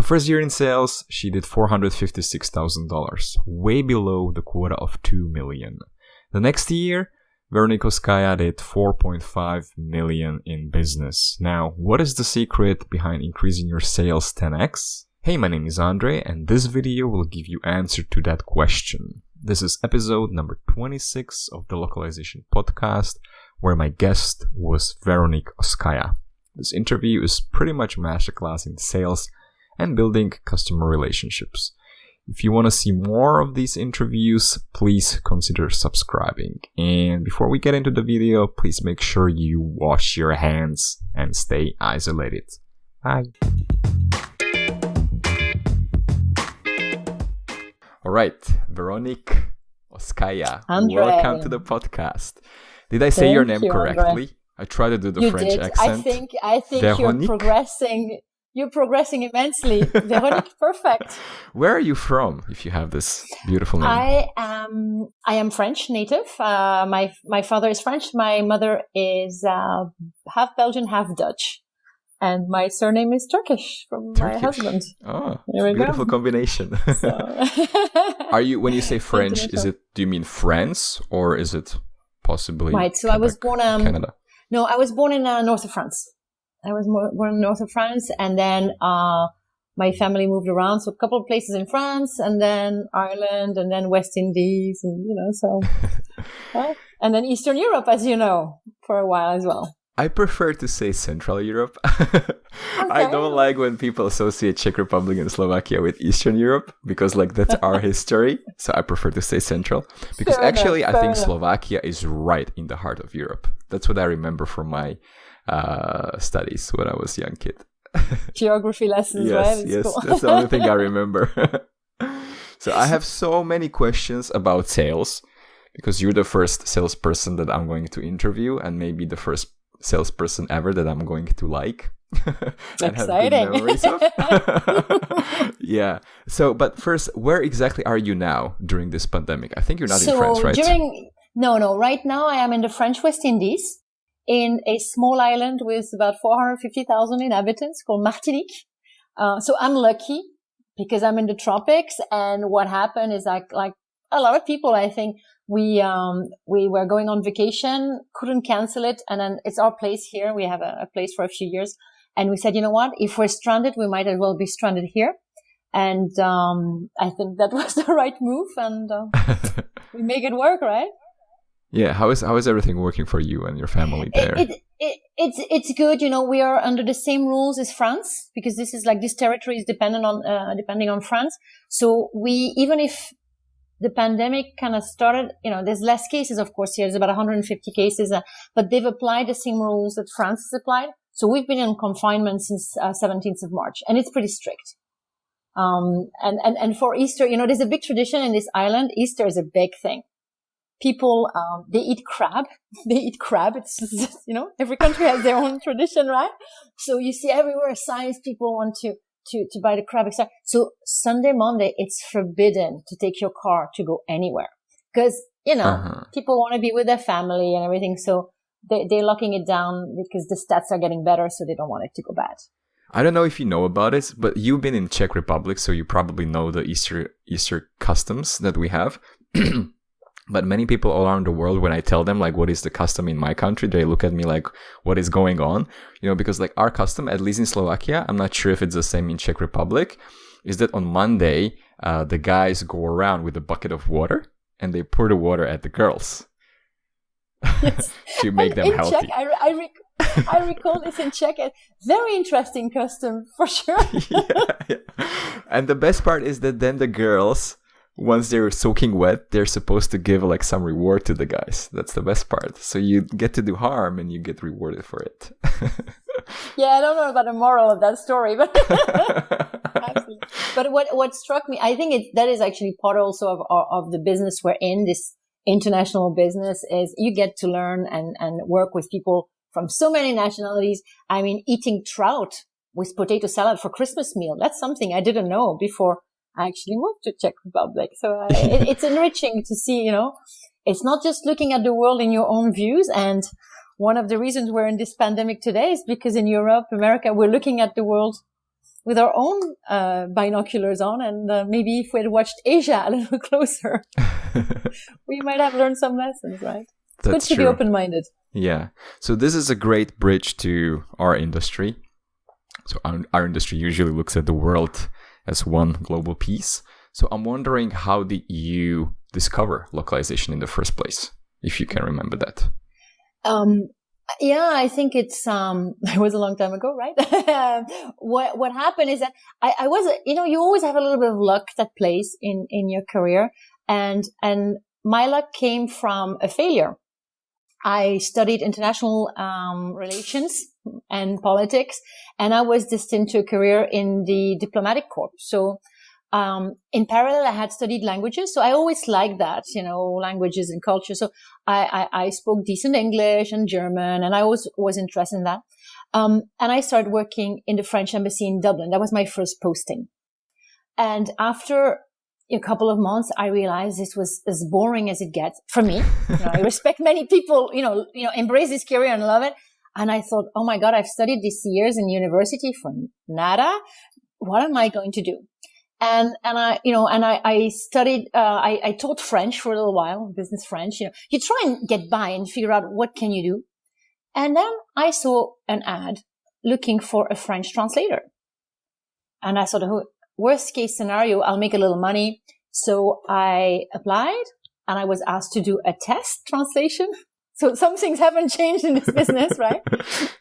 first year in sales, she did $456,000, way below the quota of $2 million. The next year, Véronique Özkaya did $4.5 million in business. Now, what is the secret behind increasing your sales 10x? Hey, my name is Andre, and this video will give you answer to that question. This is episode number 26 of the Localization podcast, where my guest was Véronique Özkaya. This interview is pretty much a masterclass in sales and building customer relationships. If you want to see more of these interviews, please consider subscribing. And before we get into the video, please make sure you wash your hands and stay isolated. Bye. All right, Véronique Özkaya, welcome to the podcast. Did I say your name correctly? Andre. I try to do the French accent. I think you're progressing. You're progressing immensely. Véronique, perfect. Where are you from, if you have this beautiful name? I am French native. My father is French. My mother is half Belgian, half Dutch. And my surname is Turkish from my husband. Oh, beautiful combination. So. Are you, when you say French, do you mean France or is it possibly Right, so Quebec, I was born Canada? No, I was born in north of France. I was born in north of France, and then my family moved around. So a couple of places in France, and then Ireland, and then West Indies, and and then Eastern Europe, as you know, for a while as well. I prefer to say Central Europe. Okay. I don't like when people associate Czech Republic and Slovakia with Eastern Europe because that's our history. So I prefer to say Central because I think Slovakia is right in the heart of Europe. That's what I remember from my studies when I was a young kid. Geography lessons, right? Yes, cool. That's the only thing I remember. So I have so many questions about sales because you're the first salesperson that I'm going to interview and maybe the first salesperson ever that I'm going to like and exciting. have good memories of. Yeah. So, but first, where exactly are you now during this pandemic? I think you're not in France, right? No. Right now I am in the French West Indies in a small island with about 450,000 inhabitants called Martinique. So I'm lucky because I'm in the tropics, and what happened is like a lot of people, I think, we were going on vacation, couldn't cancel it. And then it's our place here. We have a place for a few years. And we said, you know what? If we're stranded, we might as well be stranded here. And, I think that was the right move. And, we make it work, right? Yeah. How is everything working for you and your family there? It's good. We are under the same rules as France because this territory is depending on France. So even if the pandemic kind of started, there's less cases, of course, here. There's about 150 cases, but they've applied the same rules that France has applied. So we've been in confinement since 17th of March, and it's pretty strict. And for Easter, there's a big tradition in this island. Easter is a big thing. People, they eat crab. It's just, every country has their own tradition, right? So you see everywhere signs people want to buy the crab, etc. So Sunday, Monday, it's forbidden to take your car to go anywhere because, people want to be with their family and everything. So they're locking it down because the stats are getting better. So they don't want it to go bad. I don't know if you know about it, but you've been in Czech Republic, so you probably know the Easter customs that we have. But many people all around the world, when I tell them what is the custom in my country, they look at me like, what is going on? Because our custom, at least in Slovakia, I'm not sure if it's the same in Czech Republic, is that on Monday, the guys go around with a bucket of water and they pour the water at the girls to make them healthy. Czech, I recall this in Czech. Very interesting custom for sure. Yeah. And the best part is that then the girls, once they're soaking wet, they're supposed to give some reward to the guys. That's the best part. So you get to do harm and you get rewarded for it. Yeah, I don't know about the moral of that story, but absolutely. But what struck me, I think that is actually part also of the business we're in, this international business, is you get to learn and work with people from so many nationalities. I mean, eating trout with potato salad for Christmas meal. That's something I didn't know before I actually moved to Czech Republic. So it's enriching to see, it's not just looking at the world in your own views. And one of the reasons we're in this pandemic today is because in Europe, America, we're looking at the world with our own binoculars on, and maybe if we had watched Asia a little closer, we might have learned some lessons, right? It's That's good to true. be open-minded. Yeah. So this is a great bridge to our industry. So our industry usually looks at the world as one global piece. So I'm wondering, how did you discover localization in the first place, if you can remember that? Yeah, I think it was a long time ago, right? What happened is that I was, you always have a little bit of luck that plays in your career. And my luck came from a failure. I studied international relations and politics, and I was destined to a career in the diplomatic corps. So in parallel, I had studied languages. So I always liked that, languages and culture. So I spoke decent English and German, and I was interested in that. And I started working in the French embassy in Dublin. That was my first posting. And after a couple of months, I realized this was as boring as it gets for me. I respect many people, embrace this career and love it. And I thought, oh my God, I've studied these years in university for nada. What am I going to do? And I studied, I taught French for a little while, business French. You try and get by and figure out what can you do. And then I saw an ad looking for a French translator. And I thought, worst case scenario, I'll make a little money. So I applied, and I was asked to do a test translation. So some things haven't changed in this business, right?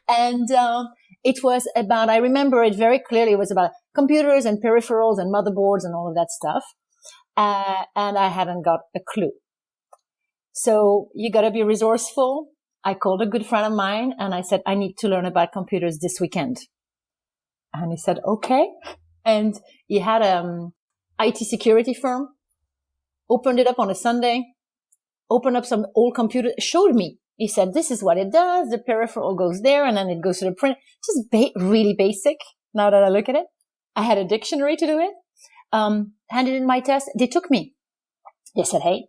And it was about, I remember it very clearly, it was about computers and peripherals and motherboards and all of that stuff. And I hadn't got a clue. So you got to be resourceful. I called a good friend of mine and I said, I need to learn about computers this weekend. And he said, okay. And he had IT security firm, opened it up on a Sunday, opened up some old computer, showed me. He said, this is what it does. The peripheral goes there and then it goes to the print. Just really basic. Now that I look at it, I had a dictionary to do it. Handed in my test. They took me. They said, hey,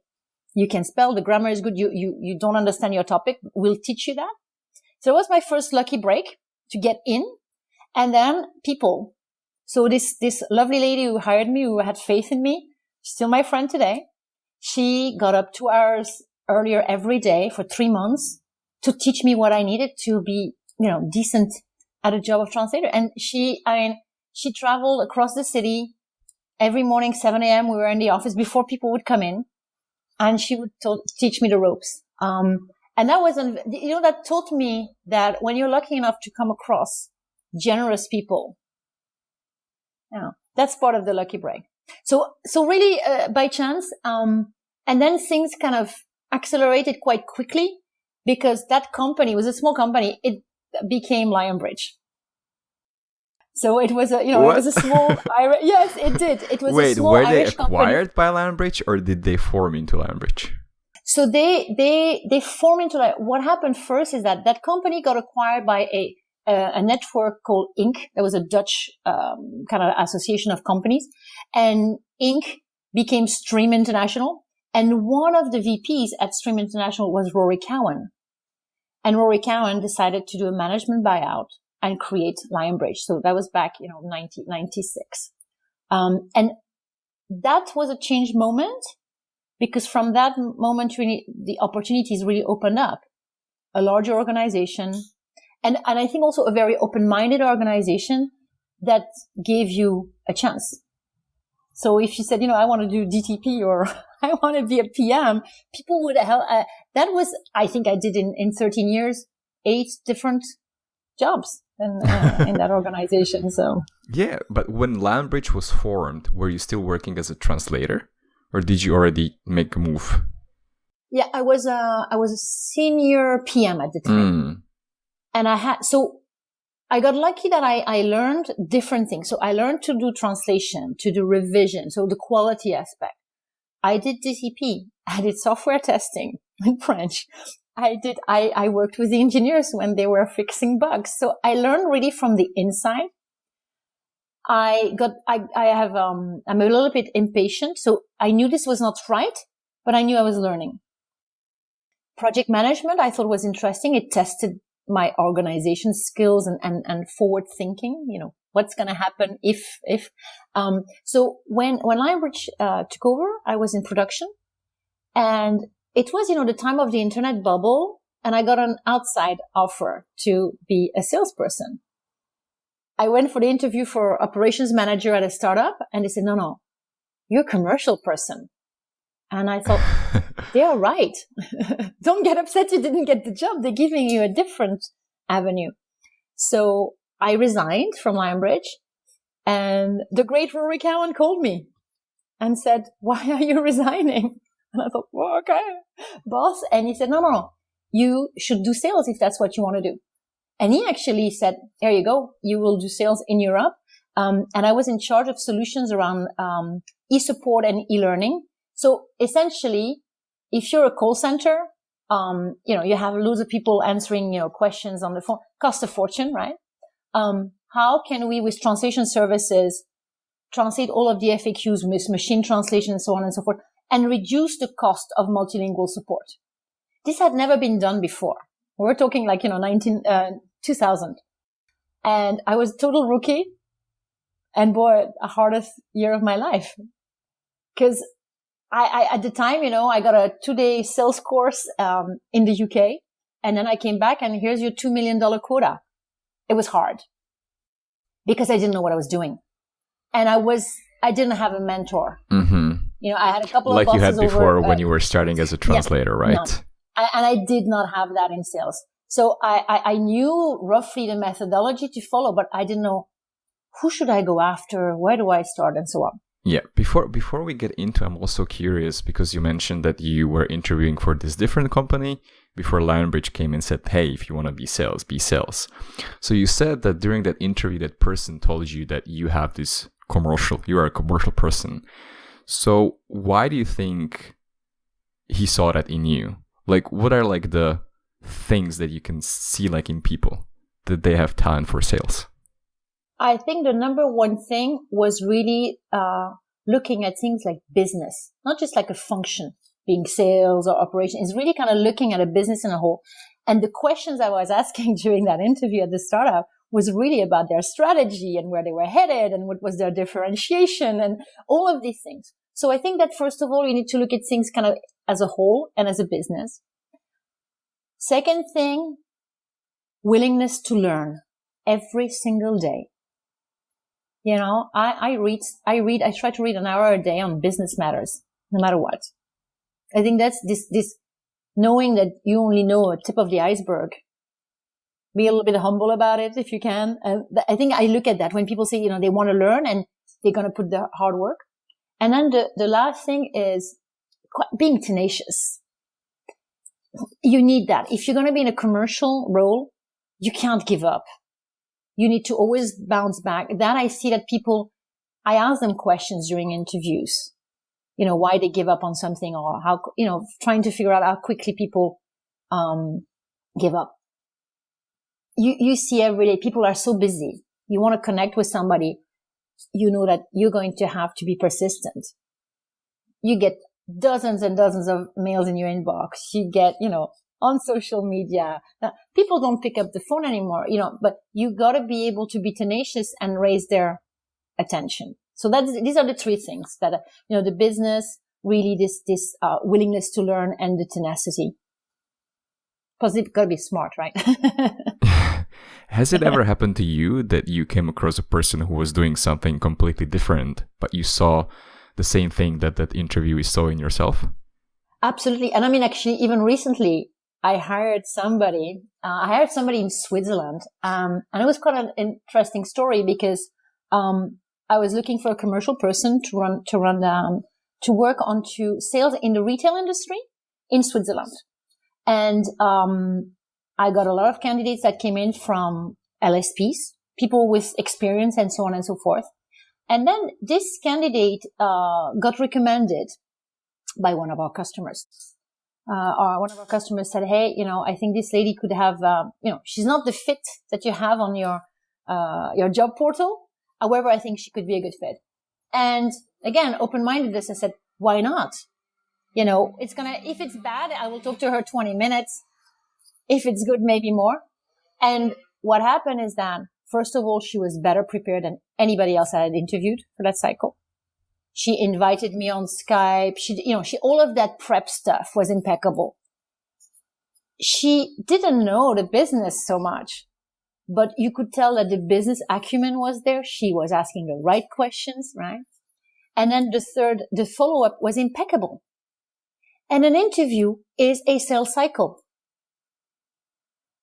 you can spell. The grammar is good. You don't understand your topic. We'll teach you that. So it was my first lucky break to get in. And then people. So this lovely lady who hired me, who had faith in me, still my friend today. She got up 2 hours earlier every day for 3 months to teach me what I needed to be, decent at a job of translator. And she traveled across the city every morning, 7 a.m. We were in the office before people would come in, and she would teach me the ropes. And that was, that taught me that when you're lucky enough to come across generous people, that's part of the lucky break. So really, by chance, and then things kind of accelerated quite quickly because that company was a small company. It became Lionbridge. So it was it was a small Irish. Yes, it did. It was a small Irish company. Were they acquired by Lionbridge, or did they form into Lionbridge? So they formed into what happened first is that company got acquired by a network called Inc. There was a Dutch kind of association of companies, and Inc. became Stream International. And one of the VPs at Stream International was Rory Cowan. And Rory Cowan decided to do a management buyout and create Lionbridge. So that was back, 1996. And that was a change moment because from that moment, really, the opportunities really opened up. A larger organization. And I think also a very open-minded organization that gave you a chance. So if you said, I want to do DTP or I want to be a PM, people would help. That was, I think I did in 13 years, 8 different jobs in that organization. So yeah, but when Lionbridge was formed, were you still working as a translator, or did you already make a move? Yeah, I was a senior PM at the time. And I got lucky that I learned different things. So I learned to do translation, to do revision. So the quality aspect. I did DTP. I did software testing in French. I worked with the engineers when they were fixing bugs. So I learned really from the inside. I'm a little bit impatient. So I knew this was not right, but I knew I was learning. Project management, I thought was interesting. It tested my organization skills and forward thinking, what's going to happen if. So when Lionbridge took over, I was in production, and it was, the time of the internet bubble, and I got an outside offer to be a salesperson. I went for the interview for operations manager at a startup, and they said, no, you're a commercial person. And I thought, they are right. Don't get upset you didn't get the job. They're giving you a different avenue. So I resigned from Lionbridge, and the great Rory Cowan called me and said, why are you resigning? And I thought, well, okay, boss. And he said, no, you should do sales if that's what you want to do. And he actually said, there you go. You will do sales in Europe. And I was in charge of solutions around e-support and e-learning. So essentially, if you're a call center, you have loads of people answering, questions on the phone, cost a fortune, right? How can we, with translation services, translate all of the FAQs with machine translation and so on and so forth, and reduce the cost of multilingual support? This had never been done before. We're talking 2000. And I was a total rookie, and boy, the hardest year of my life. Because I at the time, I got a 2-day sales course in the UK, and then I came back, and here's your $2 million quota. It was hard because I didn't know what I was doing, and I didn't have a mentor. Mm-hmm. I had a couple like of bosses you had before over, when you were starting as a translator, right? None. And I did not have that in sales. So I knew roughly the methodology to follow, but I didn't know who should I go after, where do I start, and so on. Yeah, before we get into, I'm also curious because you mentioned that you were interviewing for this different company before Lionbridge came and said, hey, if you want to be sales, be sales. So you said that during that interview, that person told you that you are a commercial person. So why do you think he saw that in you? What are the things that you can see in people that they have talent for sales? I think the number one thing was really looking at things like business, not just like a function, being sales or operation. It's really kind of looking at a business in a whole. And the questions I was asking during that interview at the startup was really about their strategy and where they were headed and what was their differentiation and all of these things. So I think that first of all, you need to look at things kind of as a whole and as a business. Second thing, willingness to learn every single day. I try to read an hour a day on business matters, no matter what. I think that's this knowing that you only know a tip of the iceberg. Be a little bit humble about it if you can. I think I look at that when people say, they want to learn and they're going to put the hard work. And then the last thing is being tenacious. You need that. If you're going to be in a commercial role, you can't give up. You need to always bounce back. That I see that I ask them questions during interviews, why they give up on something or how, trying to figure out how quickly people, give up. You see every day people are so busy. You want to connect with somebody. You know that you're going to have to be persistent. You get dozens and dozens of mails in your inbox. You get, on social media. People don't pick up the phone anymore, but you got to be able to be tenacious and raise their attention. So these are the three things that, the business, really this willingness to learn and the tenacity. Because you've got to be smart, right? Has it ever happened to you that you came across a person who was doing something completely different, but you saw the same thing that interviewee saw in yourself? Absolutely. And I mean, actually, even recently, I hired somebody in Switzerland. And it was quite an interesting story because, I was looking for a commercial person to work onto sales in the retail industry in Switzerland. And, I got a lot of candidates that came in from LSPs, people with experience and so on and so forth. And then this candidate, got recommended by one of our customers. Or one of our customers said, hey, I think this lady could have, she's not the fit that you have on your job portal. However, I think she could be a good fit. And again, open-mindedness, I said, why not? If it's bad, I will talk to her 20 minutes. If it's good, maybe more. And what happened is that First of all, she was better prepared than anybody else I had interviewed for that cycle. She invited me on Skype. All of that prep stuff was impeccable. She didn't know the business so much, but you could tell that the business acumen was there. She was asking the right questions, right? And then the follow-up was impeccable. And an interview is a sales cycle.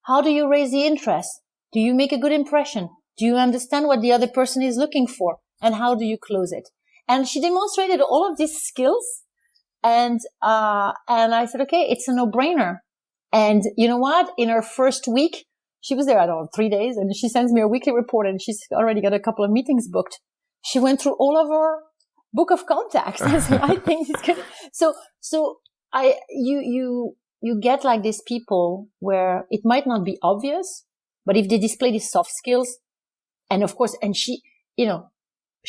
How do you raise the interest? Do you make a good impression? Do you understand what the other person is looking for? And how do you close it? And she demonstrated all of these skills. And I said, okay, it's a no-brainer. And you know what? In her first week, she was there, I don't know, 3 days, and she sends me a weekly report, and she's already got a couple of meetings booked. She went through all of her book of contacts. I said, I think it's good. You get like these people where it might not be obvious, but if they display these soft skills, and of course, and she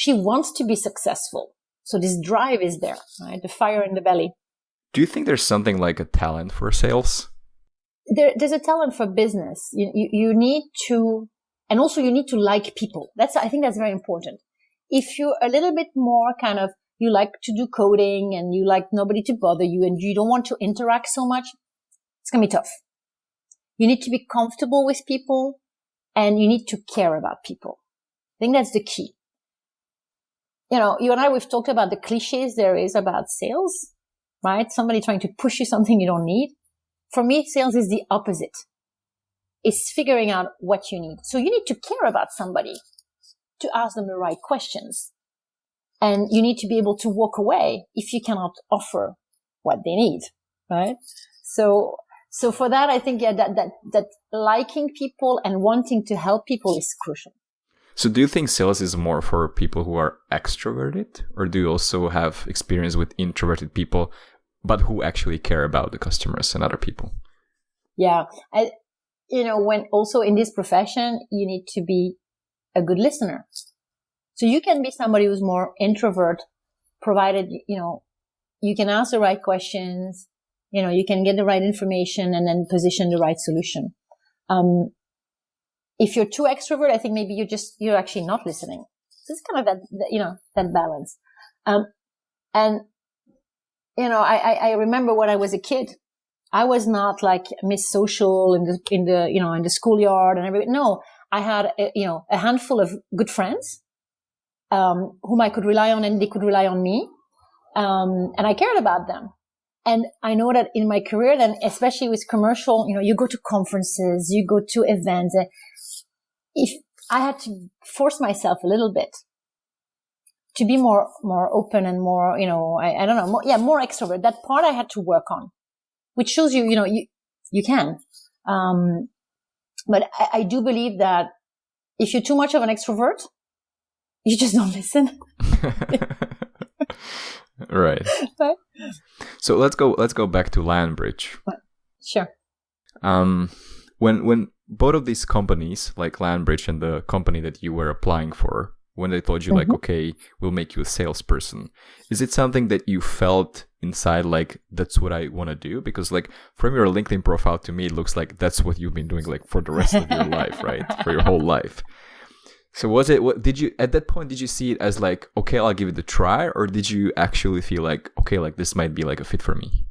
wants to be successful. So this drive is there, right? The fire in the belly. Do you think there's something like a talent for sales? There's a talent for business. You need to, and also you need to like people. I think that's very important. If you're a little bit more kind of, you like to do coding and you like nobody to bother you and you don't want to interact so much, it's going to be tough. You need to be comfortable with people and you need to care about people. I think that's the key. You and I, we've talked about the cliches there is about sales, right? Somebody trying to push you something you don't need. For me, sales is the opposite. It's figuring out what you need. So you need to care about somebody to ask them the right questions. And you need to be able to walk away if you cannot offer what they need, right? So for that, I think, that liking people and wanting to help people is crucial. So do you think sales is more for people who are extroverted, or do you also have experience with introverted people, but who actually care about the customers and other people? Yeah. When also in this profession, you need to be a good listener. So you can be somebody who's more introvert, provided, you can ask the right questions, you can get the right information and then position the right solution. If you're too extrovert, I think maybe you're actually not listening. So it's kind of that balance. I remember when I was a kid, I was not like Miss Social in the schoolyard and everything. No, I had a handful of good friends, whom I could rely on and they could rely on me. And I cared about them. And I know that in my career, then especially with commercial, you go to conferences, you go to events. If I had to force myself a little bit to be more open and more, I don't know, more extrovert. That part I had to work on, which shows you can. But I do believe that if you're too much of an extrovert, you just don't listen. Right. So let's go back to Lionbridge. Sure. When both of these companies, like Lionbridge and the company that you were applying for, when they told you like, okay, we'll make you a salesperson, is it something that you felt inside like that's what I want to do? Because like from your LinkedIn profile, to me, it looks like that's what you've been doing like for the rest of your life, right? For your whole life. So at that point, did you see it as like, okay, I'll give it a try? Or did you actually feel like, okay, like this might be like a fit for me?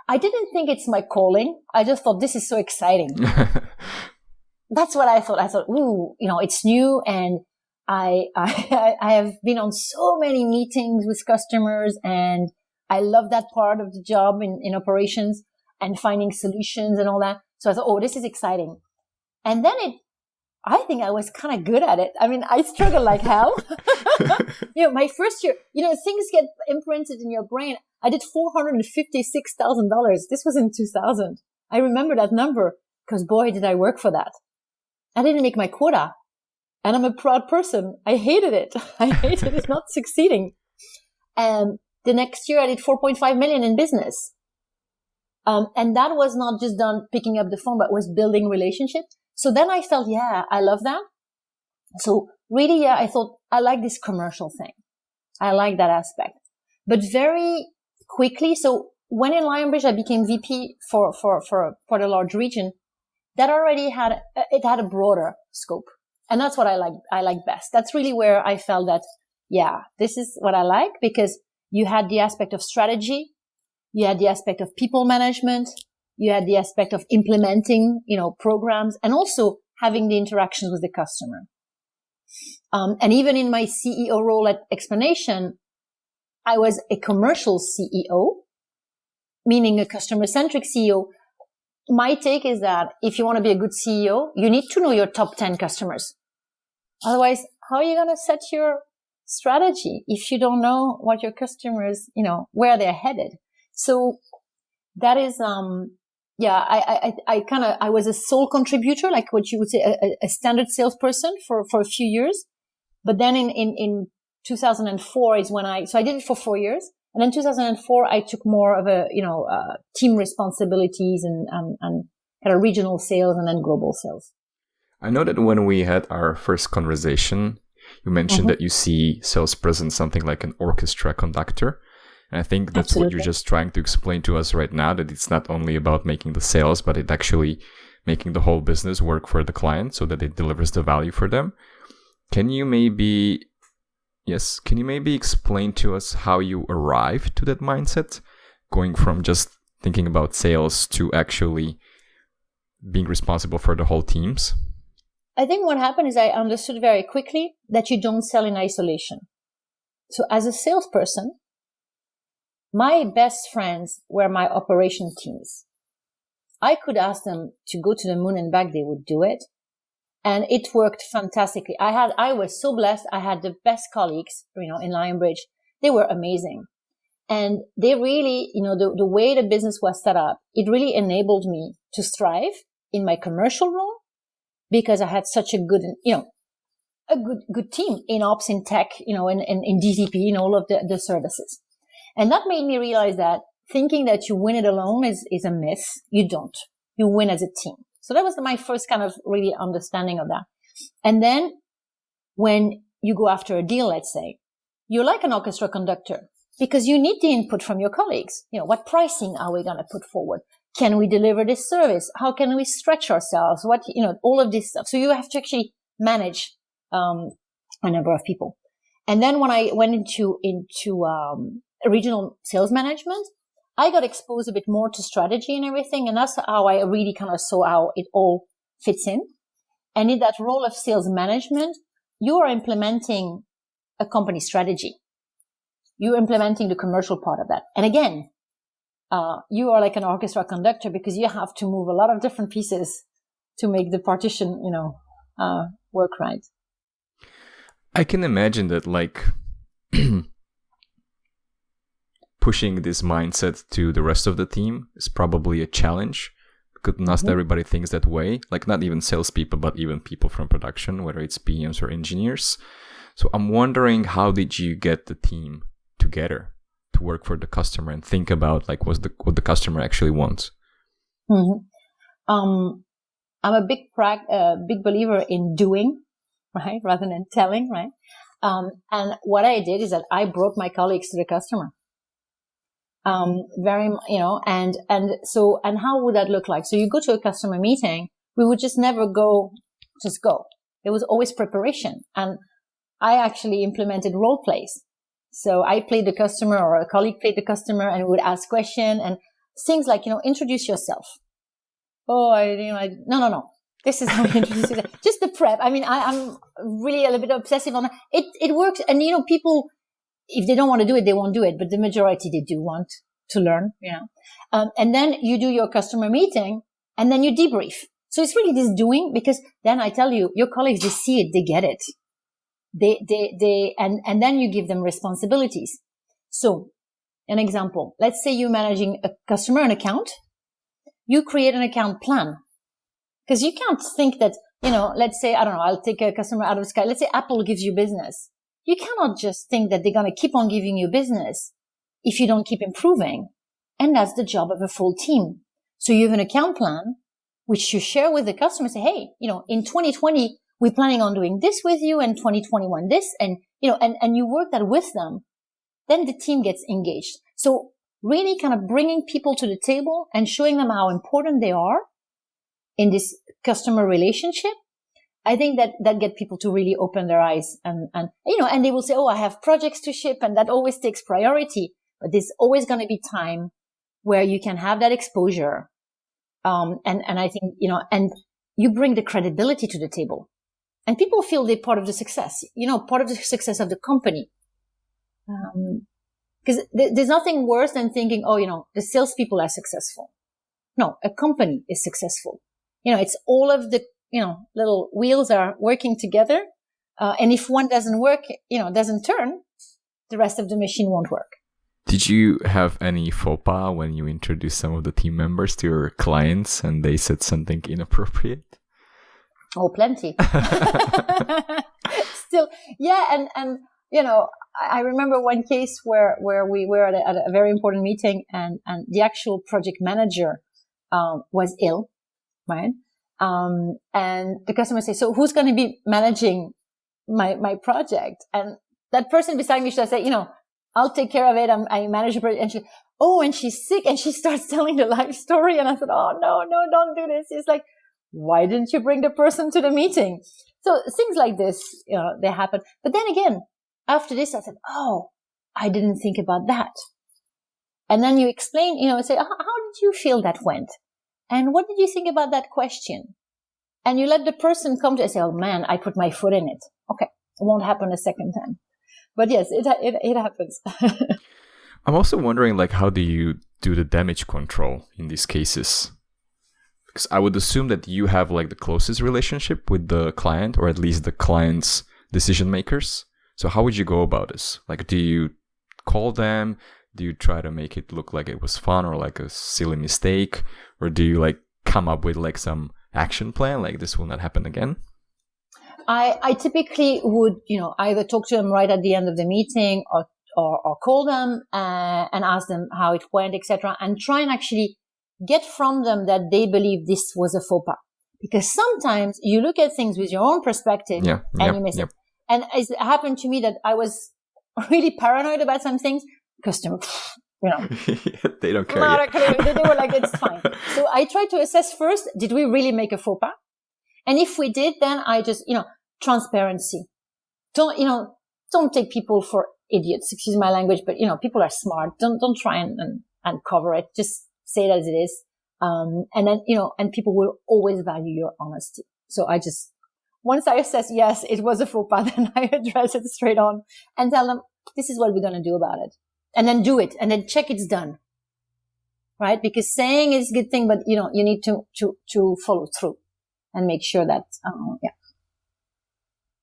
I didn't think it's my calling. I just thought this is so exciting. That's what I thought. I thought, ooh, it's new. And I have been on so many meetings with customers and I love that part of the job in operations and finding solutions and all that. So I thought, oh, this is exciting. And then I think I was kind of good at it. I mean, I struggled like hell. My first year, things get imprinted in your brain. I did $456,000. This was in 2000. I remember that number because boy, did I work for that. I didn't make my quota and I'm a proud person. I hated it. It's not succeeding. And the next year I did 4.5 million in business. And that was not just done picking up the phone, but was building relationships. So then I felt, yeah, I love that. So really, yeah, I thought I like this commercial thing. I like that aspect, but very quickly. So when in Lionbridge, I became VP for the large region that already had a broader scope. And that's what I like best. That's really where I felt that, yeah, this is what I like, because you had the aspect of strategy. You had the aspect of people management. You had the aspect of implementing, programs, and also having the interactions with the customer. And even in my CEO role at Explanation, I was a commercial CEO, meaning a customer-centric CEO. My take is that if you want to be a good CEO, you need to know your top 10 customers. Otherwise, how are you going to set your strategy if you don't know what your customers, where they're headed? So that is, I was a sole contributor, like what you would say, a standard salesperson for a few years. But then in 2004 is when I did it for 4 years. And then 2004, I took more of team responsibilities and kind of regional sales and then global sales. I know that when we had our first conversation, you mentioned that you see salesperson something like an orchestra conductor. And I think that's Absolutely. what you're just trying to explain to us right now, that it's not only about making the sales, but it actually making the whole business work for the client so that it delivers the value for them. Can you maybe explain to us how you arrived to that mindset, going from just thinking about sales to actually being responsible for the whole teams? I think what happened is I understood very quickly that you don't sell in isolation. So as a salesperson, my best friends were my operation teams. I could ask them to go to the moon and back, they would do it. And it worked fantastically. I was so blessed. I had the best colleagues, in Lionbridge. They were amazing. And they really, the way the business was set up, it really enabled me to thrive in my commercial role because I had such a good, a good team in ops, in tech, in DTP, in all of the services. And that made me realize that thinking that you win it alone is a myth. You don't. You win as a team. So that was my first kind of really understanding of that. And then when you go after a deal, let's say, you're like an orchestra conductor because you need the input from your colleagues. What pricing are we going to put forward? Can we deliver this service? How can we stretch ourselves? All of this stuff. So you have to actually manage, a number of people. And then when I went into regional sales management, I got exposed a bit more to strategy and everything. And that's how I really kind of saw how it all fits in. And in that role of sales management, you are implementing a company strategy. You're implementing the commercial part of that. And again, you are like an orchestra conductor because you have to move a lot of different pieces to make the partition, work right. I can imagine that pushing this mindset to the rest of the team is probably a challenge because not everybody thinks that way. Like not even salespeople, but even people from production, whether it's PMs or engineers. So I'm wondering, how did you get the team together to work for the customer and think about what the customer actually wants? I'm a big believer in doing, right, rather than telling, right? And what I did is that I brought my colleagues to the customer. And how would that look like? So you go to a customer meeting, we would just never go. There was always preparation. And I actually implemented role plays. So I played the customer or a colleague played the customer and we would ask questions and things like, introduce yourself. No. This is how you introduce yourself. Just the prep. I mean, I'm really a little bit obsessive on that. It works. And, people, if they don't want to do it, they won't do it. But the majority, they do want to learn, and then you do your customer meeting and then you debrief. So it's really this doing, because then I tell you, your colleagues, they see it, they get it. And then you give them responsibilities. So an example, let's say you're managing a customer, an account, you create an account plan. Because you can't think that, let's say, I don't know, I'll take a customer out of the sky. Let's say Apple gives you business. You cannot just think that they're going to keep on giving you business if you don't keep improving. And that's the job of a full team. So you have an account plan, which you share with the customer. Say, hey, in 2020, we're planning on doing this with you, and 2021 this, and you work that with them. Then the team gets engaged. So really kind of bringing people to the table and showing them how important they are in this customer relationship. I think that get people to really open their eyes and they will say, oh, I have projects to ship, and that always takes priority. But there's always going to be time where you can have that exposure. And I think, and you bring the credibility to the table, and people feel they're part of the success, part of the success of the company. Because there's nothing worse than thinking, the salespeople are successful. No, a company is successful. It's all of the, little wheels are working together. And if one doesn't work, doesn't turn, the rest of the machine won't work. Did you have any faux pas when you introduced some of the team members to your clients and they said something inappropriate? Oh, plenty. Still, yeah. And, I remember one case where we were at a very important meeting and the actual project manager, was ill, right? And the customer says, so who's going to be managing my project? And that person beside me should have said, I'll take care of it. I manage the project. And she's sick, and she starts telling the life story. And I said, oh, no, don't do this. It's like, why didn't you bring the person to the meeting? So things like this, they happen. But then again, after this, I said, oh, I didn't think about that. And then you explain, say, how did you feel that went? And what did you think about that question? And you let the person come to say, oh man, I put my foot in it. Okay. It won't happen a second time. But yes, it happens. I'm also wondering, how do you do the damage control in these cases? Because I would assume that you have the closest relationship with the client, or at least the client's decision makers. So how would you go about this? Do you call them? Do you try to make it look like it was fun or a silly mistake? Or do you come up with some action plan, this will not happen again? I typically would, either talk to them right at the end of the meeting or call them and ask them how it went, etc., and try and actually get from them that they believe this was a faux pas. Because sometimes you look at things with your own perspective and you miss it. And it happened to me that I was really paranoid about some things. Customer, they don't care. They were like, it's fine. So I tried to assess first, did we really make a faux pas? And if we did, then I just, transparency. Don't take people for idiots. Excuse my language, but people are smart. Don't try and cover it. Just say it as it is. And then, and people will always value your honesty. So once I assess, yes, it was a faux pas, then I address it straight on and tell them, this is what we're going to do about it. And then do it, and then check it's done. Right? Because saying is a good thing, but you need to follow through and make sure that,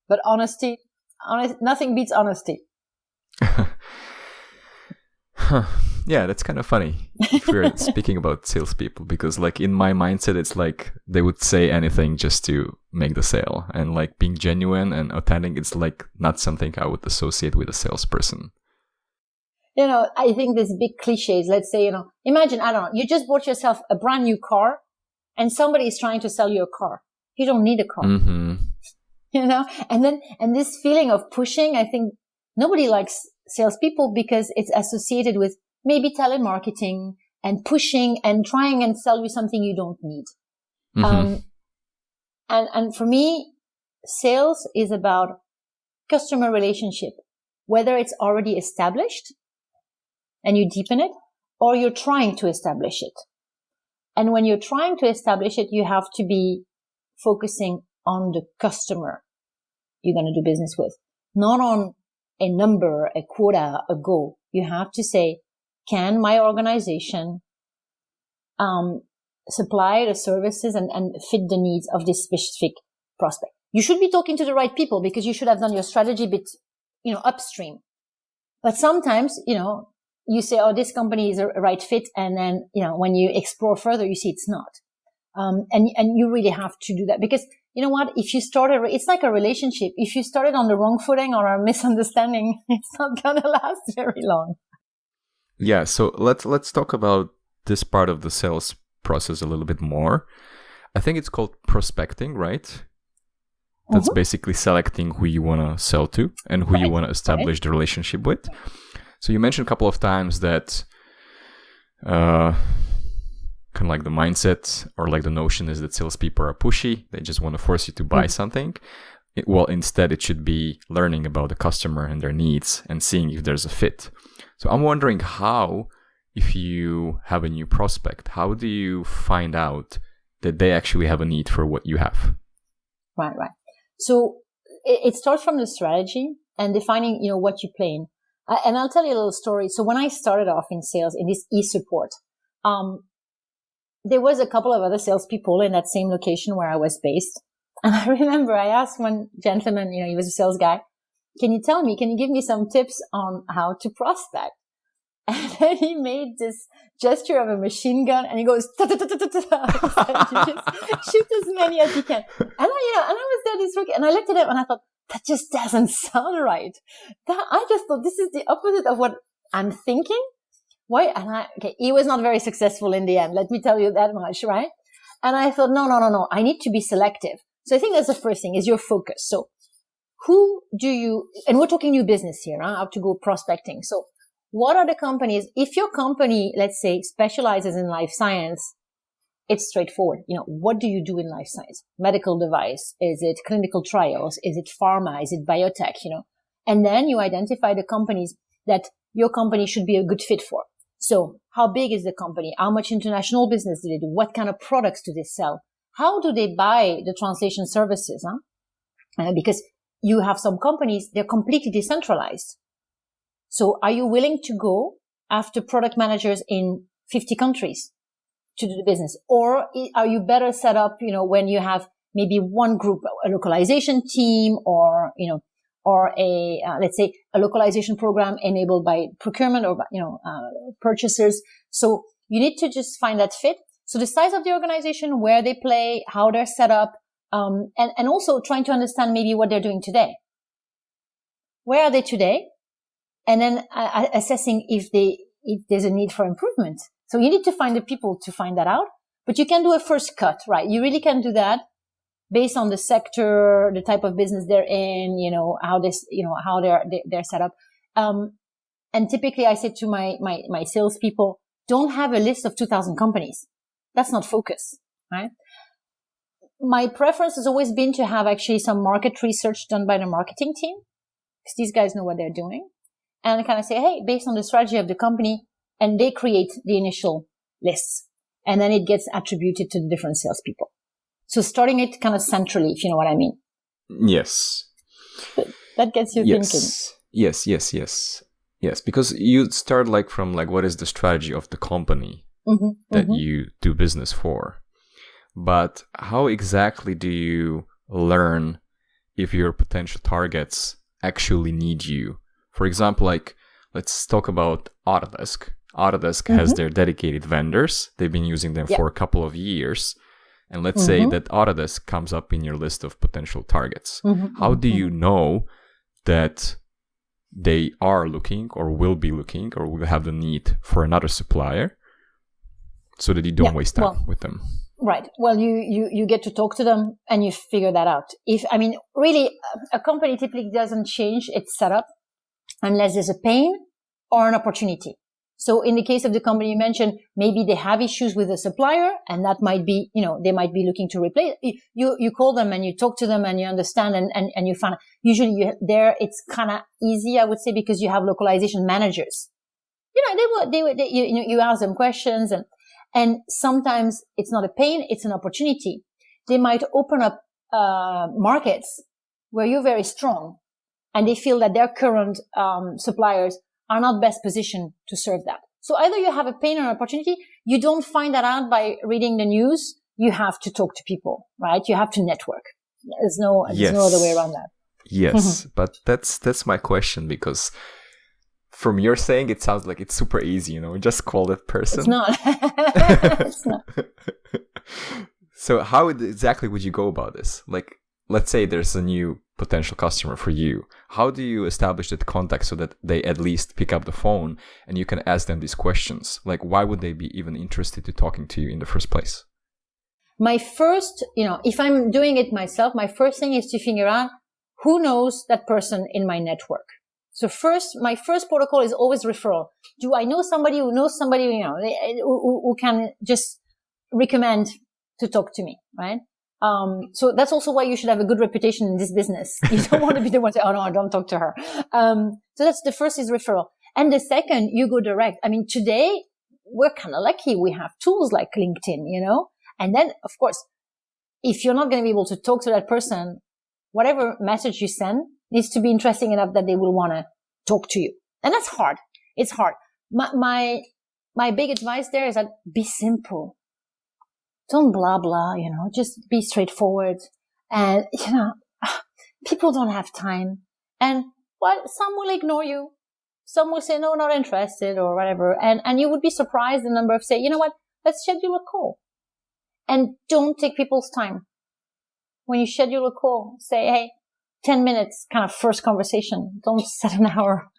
But nothing beats honesty. Yeah, that's kind of funny if we're speaking about salespeople, because in my mindset, it's they would say anything just to make the sale, and being genuine and authentic, it's not something I would associate with a salesperson. I think there's big cliches. Let's say, imagine, I don't know, you just bought yourself a brand new car and somebody is trying to sell you a car. You don't need a car. Mm-hmm. And this feeling of pushing, I think nobody likes salespeople because it's associated with maybe telemarketing and pushing and trying and sell you something you don't need. Mm-hmm. And for me, sales is about customer relationship, whether it's already established and you deepen it, or you're trying to establish it. And when you're trying to establish it, you have to be focusing on the customer you're going to do business with, not on a number, a quota, a goal. You have to say, can my organization supply the services and fit the needs of this specific prospect? You should be talking to the right people because you should have done your strategy bit, upstream. But sometimes, you say, oh, this company is a right fit. And then, when you explore further, you see it's not. And you really have to do that because you know what? If you it's like a relationship. If you started on the wrong footing or a misunderstanding, it's not going to last very long. Yeah. So let's talk about this part of the sales process a little bit more. I think it's called prospecting, right? That's basically selecting who you want to sell to and who you want to establish the relationship with. So you mentioned a couple of times that kind of like the mindset or like the notion is that salespeople are pushy. They just want to force you to buy something. Well, instead, it should be learning about the customer and their needs and seeing if there's a fit. So I'm wondering how, if you have a new prospect, how do you find out that they actually have a need for what you have? Right. So it starts from the strategy and defining, what you play in. And I'll tell you a little story. So when I started off in sales in this e-support, there was a couple of other salespeople in that same location where I was based. And I remember I asked one gentleman, he was a sales guy, can you give me some tips on how to prospect? And then he made this gesture of a machine gun and he goes, ta ta ta ta ta ta. You just shoot as many as you can. And I was there this week and I looked at him and I thought, that just doesn't sound right. I just thought this is the opposite of what I'm thinking. Why? And he was not very successful in the end. Let me tell you that much, right? And I thought, no. I need to be selective. So I think that's the first thing is your focus. So and we're talking new business here, how to go prospecting. So what are the companies? If your company, let's say, specializes in life science, it's straightforward. What do you do in life science? Medical device? Is it clinical trials? Is it pharma? Is it biotech? And then you identify the companies that your company should be a good fit for. So how big is the company? How much international business do they do? What kind of products do they sell? How do they buy the translation services? Because you have some companies, they're completely decentralized. So are you willing to go after product managers in 50 countries to do the business? Or are you better set up, when you have maybe one group, a localization team or let's say a localization program enabled by procurement or, purchasers. So you need to just find that fit. So the size of the organization, where they play, how they're set up, and also trying to understand maybe what they're doing today. Where are they today? And then assessing if there's a need for improvement. So you need to find the people to find that out, but you can do a first cut, right? You really can do that based on the sector, the type of business they're in, how they're set up. And typically I say to my salespeople, don't have a list of 2,000 companies. That's not focus, right? My preference has always been to have actually some market research done by the marketing team, because these guys know what they're doing. And kind of say, hey, based on the strategy of the company, and they create the initial lists. And then it gets attributed to the different salespeople. So starting it kind of centrally, if you know what I mean. Yes. That gets you thinking. Yes, because you start from what is the strategy of the company that you do business for. But how exactly do you learn if your potential targets actually need you? For example, let's talk about Autodesk. Autodesk has their dedicated vendors. They've been using them for a couple of years. And let's say that Autodesk comes up in your list of potential targets. How do you know that they are looking or will be looking or will have the need for another supplier so that you don't waste time with them? Right. Well, you get to talk to them and you figure that out. Really, a company typically doesn't change its setup unless there's a pain or an opportunity. So in the case of the company you mentioned, maybe they have issues with a supplier and that might be, they might be looking to replace. You call them and you talk to them and you understand and you find, usually it's kind of easy, I would say, because you have localization managers. You ask them questions and sometimes it's not a pain, it's an opportunity. They might open up, markets where you're very strong and they feel that their current, suppliers are not best positioned to serve that. So either you have a pain or an opportunity. You don't find that out by reading the news. You have to talk to people, right? You have to network. There's no other way around that. Yes, but that's my question, because from your saying, it sounds like it's super easy, just call that person. It's not. It's not. So how exactly would you go about this? Let's say there's a new potential customer for you. How do you establish that contact so that they at least pick up the phone and you can ask them these questions? Why would they be even interested in talking to you in the first place? My first, if I'm doing it myself, my first thing is to figure out who knows that person in my network. So my first protocol is always referral. Do I know somebody who knows somebody, who can just recommend to talk to me, right? So that's also why you should have a good reputation in this business. You don't want to be the one to say, oh no, I don't talk to her. So that's the first is referral. And the second, you go direct. I mean, today we're kind of lucky. We have tools like LinkedIn, and then of course, if you're not going to be able to talk to that person, whatever message you send needs to be interesting enough that they will want to talk to you. And that's hard. It's hard. My big advice there is that be simple. Don't blah, blah, just be straightforward. And, people don't have time. And some will ignore you. Some will say, no, not interested or whatever. And you would be surprised the number of say, you know what, let's schedule a call. And don't take people's time. When you schedule a call, say, hey, 10 minutes kind of first conversation. Don't set an hour.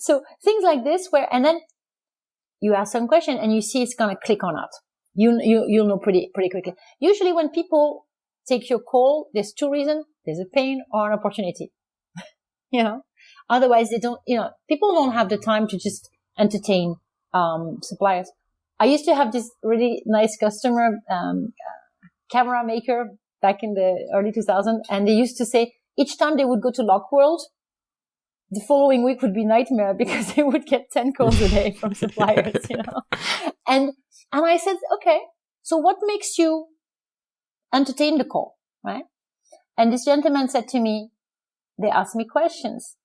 So things like this and then you ask some question and you see it's going to click or not. You'll know pretty quickly. Usually when people take your call, there's two reasons. There's a pain or an opportunity. Otherwise they don't, people don't have the time to just entertain, suppliers. I used to have this really nice customer, camera maker back in the early 2000s. And they used to say each time they would go to Lock World, the following week would be nightmare because they would get 10 calls a day from suppliers, And I said, okay, so what makes you entertain the call, right? And this gentleman said to me, they ask me questions.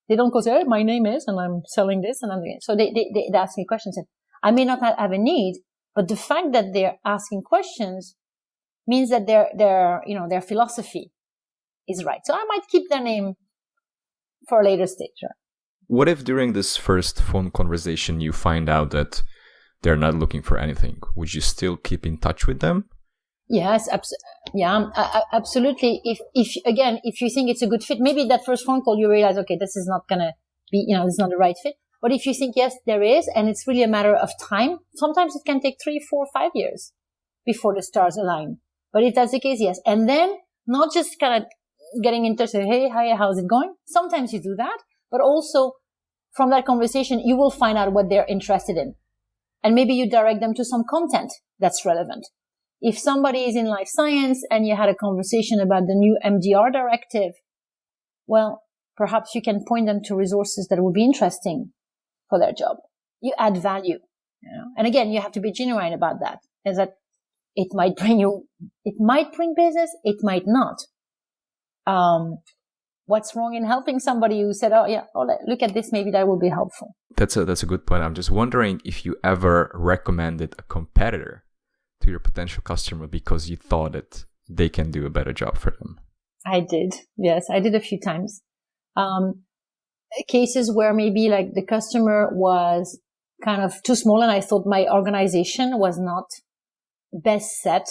They don't go say, hey, my name is, and I'm selling this and I'm doing it. So they ask me questions. And I may not have a need, but the fact that they're asking questions means that their philosophy is right. So I might keep their name for a later stage. Right? What if during this first phone conversation you find out that they're not looking for anything? Would you still keep in touch with them? Yes, absolutely. If you think it's a good fit, maybe that first phone call you realize, okay, this is not gonna be, this is not the right fit. But if you think, yes, there is, and it's really a matter of time, sometimes it can take 3, 4, 5 years before the stars align. But if that's the case, yes. And then not just kind of getting in touch, say, hey, hi, how's it going? Sometimes you do that, but also from that conversation, you will find out what they're interested in. And maybe you direct them to some content that's relevant. If somebody is in life science and you had a conversation about the new MDR directive, well, perhaps you can point them to resources that will be interesting for their job. You add value, and again, you have to be genuine about that. Is that it might bring business, it might not. What's wrong in helping somebody who said, look at this, maybe that will be helpful. That's a good point. I'm just wondering if you ever recommended a competitor to your potential customer because you thought that they can do a better job for them. I did. Yes, I did a few times. Cases where maybe like the customer was kind of too small and I thought my organization was not best set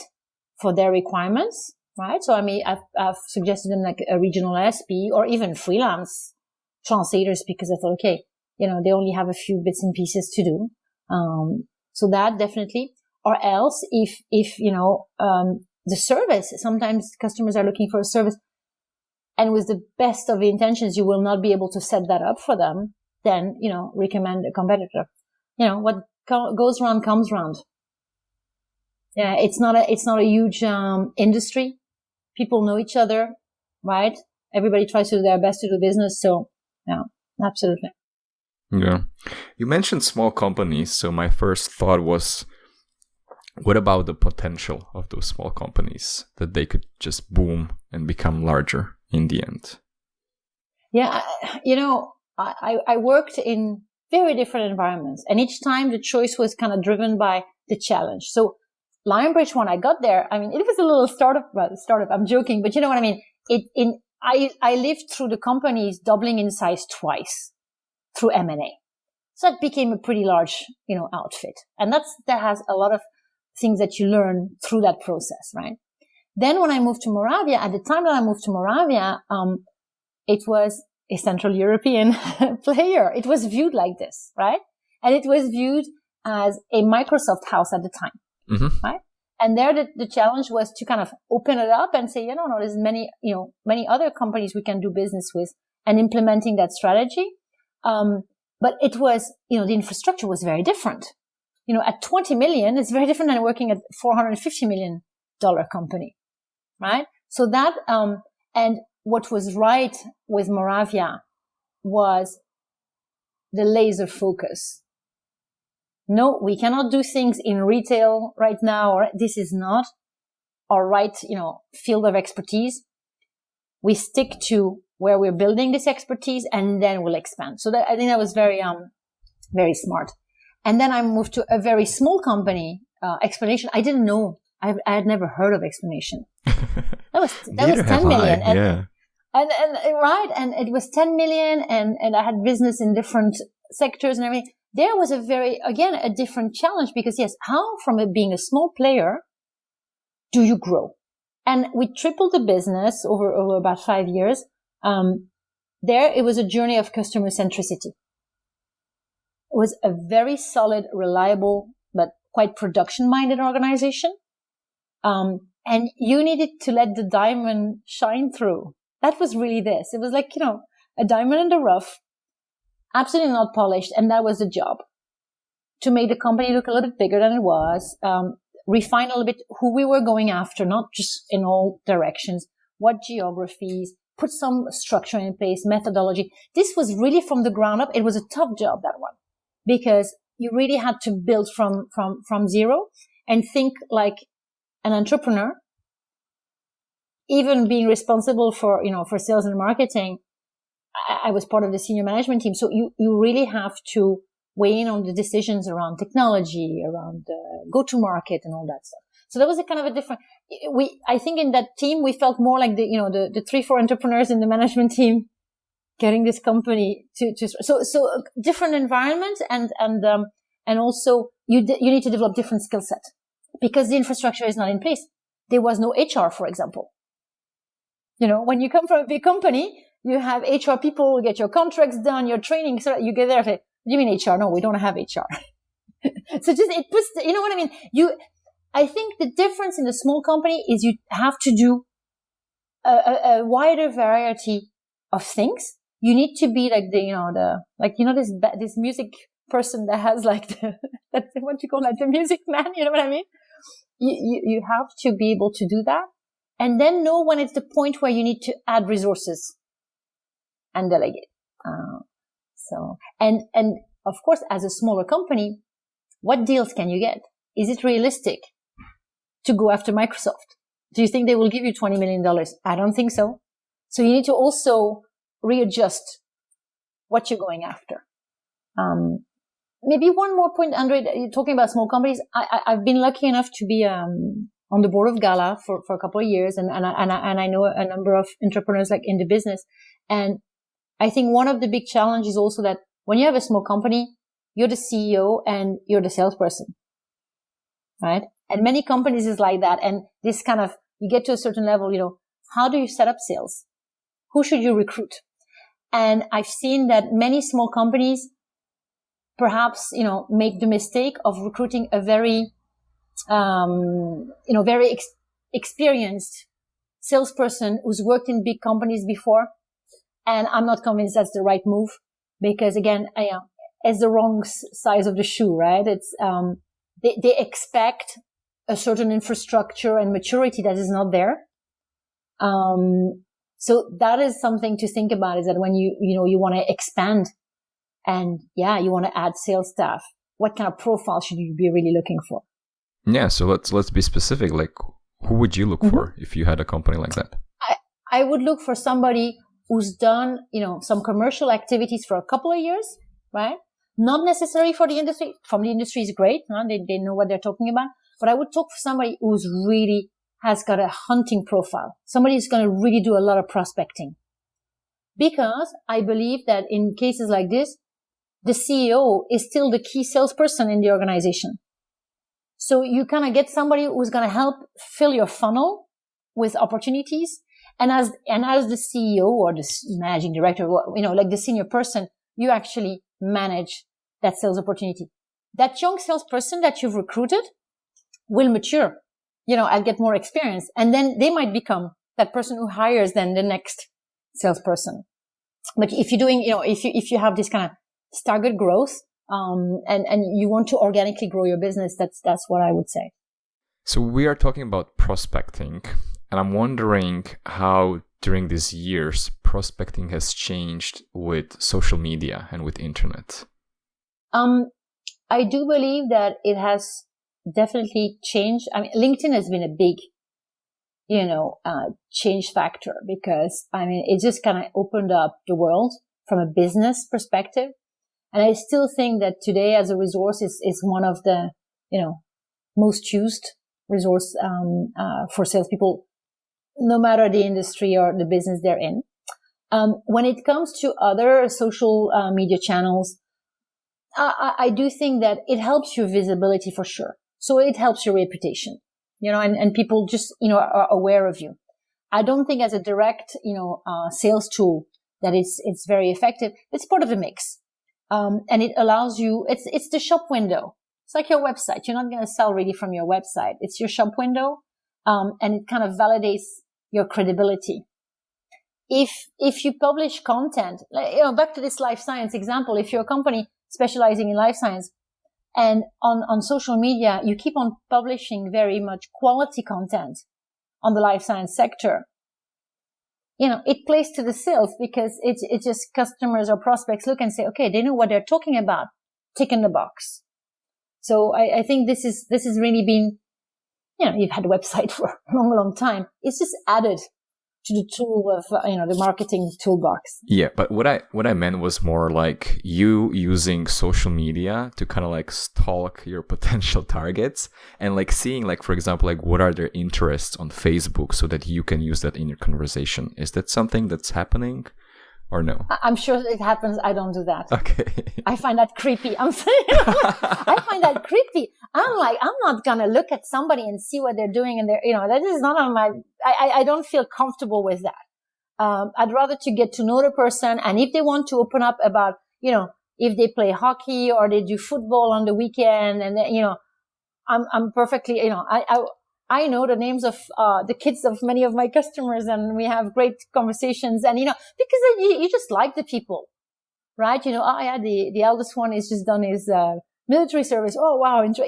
for their requirements, right? So I've suggested them like a regional SP or even freelance translators because I thought, okay, they only have a few bits and pieces to do. So that definitely. Or else if the service, sometimes customers are looking for a service and with the best of intentions, you will not be able to set that up for them, then, recommend a competitor. What goes around comes around. Yeah, it's not a huge, industry. People know each other, right? Everybody tries to do their best to do business. So, yeah, absolutely. Yeah. You mentioned small companies. So my first thought was, what about the potential of those small companies that they could just boom and become larger in the end? Yeah, I worked in very different environments, and each time the choice was kind of driven by the challenge. So Lionbridge, when I got there, I mean, it was a little startup. I'm joking, but you know what I mean. I lived through the companies doubling in size twice through M&A, so it became a pretty large, outfit, and that has a lot of things that you learn through that process, right? Then when I moved to Moravia, at the time that I moved to Moravia, it was a Central European player. It was viewed like this, right? And it was viewed as a Microsoft house at the time, right? And there the challenge was to kind of open it up and say, no, there's many other companies we can do business with, and implementing that strategy. But it was, the infrastructure was very different. at 20 million, it's very different than working at $450 million company, right? So that, and what was right with Moravia was the laser focus. No, we cannot do things in retail right now, or this is not our right, field of expertise. We stick to where we're building this expertise, and then we'll expand. So I think that was very, very smart. And then I moved to a very small company, Explanation. I didn't know. I had never heard of Explanation. That was 10 million. And right. And it was 10 million, and I had business in different sectors and everything. There was a different challenge, because yes, how from being a small player do you grow? And we tripled the business over about 5 years. It was a journey of customer centricity. It was a very solid, reliable, but quite production-minded organization. And you needed to let the diamond shine through. That was really this. It was like, a diamond in the rough, absolutely not polished. And that was the job, to make the company look a little bit bigger than it was, refine a little bit who we were going after, not just in all directions, what geographies, put some structure in place, methodology. This was really from the ground up. It was a tough job, that one, because you really had to build from zero and think like an entrepreneur, even being responsible for sales and marketing. I was part of the senior management team. So you really have to weigh in on the decisions around technology, around go-to-market and all that stuff. So that was a kind of a different, I think in that team, we felt more like the 3-4 entrepreneurs in the management team getting this company so different environment, and also you need to develop different skill set, because the infrastructure is not in place. There was no HR, for example. When you come from a big company, you have HR people, get your contracts done, your training, so you get there and say, "Do you mean HR? No, we don't have HR." So it puts, you know what I mean? I think the difference in the small company is you have to do a wider variety of things. You need to be like this music person that has like that's what you call like the music man. You know what I mean? You have to be able to do that, and then know when it's the point where you need to add resources and delegate. And of course, as a smaller company, what deals can you get? Is it realistic to go after Microsoft? Do you think they will give you $20 million? I don't think so. So you need to also readjust what you're going after. Maybe one more point, Andre, you're talking about small companies. I've been lucky enough to be on the board of Gala for a couple of years, and I know a number of entrepreneurs like in the business. And I think one of the big challenges is also that when you have a small company, you're the CEO and you're the salesperson, right? And many companies is like that. And this kind of, you get to a certain level, how do you set up sales? Who should you recruit? And I've seen that many small companies perhaps, make the mistake of recruiting a very, very experienced salesperson who's worked in big companies before. And I'm not convinced that's the right move, because again, it's the wrong size of the shoe, right? It's, they expect a certain infrastructure and maturity that is not there. So that is something to think about, is that when you want to expand and you want to add sales staff, what kind of profile should you be really looking for? Yeah. So let's be specific. Like, who would you look for if you had a company like that? I would look for somebody who's done, some commercial activities for a couple of years, right? Not necessarily for the industry. From the industry is great. Huh? They know what they're talking about. But I would talk for somebody who's really has got a hunting profile. Somebody who's going to really do a lot of prospecting. Because I believe that in cases like this, the CEO is still the key salesperson in the organization. So you kind of get somebody who's going to help fill your funnel with opportunities. And as the CEO or the managing director, like the senior person, you actually manage that sales opportunity. That young salesperson that you've recruited will mature. I'll get more experience. And then they might become that person who hires then the next salesperson. But if you're doing, if you have this kind of staggered growth, and you want to organically grow your business, that's what I would say. So we are talking about prospecting, and I'm wondering how during these years prospecting has changed with social media and with internet. I do believe that it has definitely changed. I mean, LinkedIn has been a big, change factor, because it just kind of opened up the world from a business perspective. And I still think that today as a resource is one of the, most used resource, for salespeople, no matter the industry or the business they're in. When it comes to other social media channels, I do think that it helps your visibility for sure. So it helps your reputation, and people just, are aware of you. I don't think as a direct, sales tool that it's very effective. It's part of the mix. And it allows you, it's the shop window. It's like your website. You're not going to sell really from your website. It's your shop window. And it kind of validates your credibility. If you publish content, back to this life science example, if you're a company specializing in life science and on social media, you keep on publishing very much quality content on the life science sector, it plays to the sales, because it's just customers or prospects look and say, okay, they know what they're talking about. Tick in the box. So I think this is really been, you've had a website for a long, long time. It's just added to the tool of, the marketing toolbox. Yeah, but what I meant was more like you using social media to kind of like stalk your potential targets and like seeing like, for example, like what are their interests on Facebook so that you can use that in your conversation. Is that something that's happening or no? I'm sure it happens. I don't do that. Okay. I find that creepy. I find that creepy. I'm not going to look at somebody and see what they're doing. And that is not on I don't feel comfortable with that. I'd rather to get to know the person. And if they want to open up about, if they play hockey or they do football on the weekend, and I'm perfectly, I know the names of the kids of many of my customers, and we have great conversations. And because you just like the people, right? The eldest one is just done his military service. Oh wow, enjoy.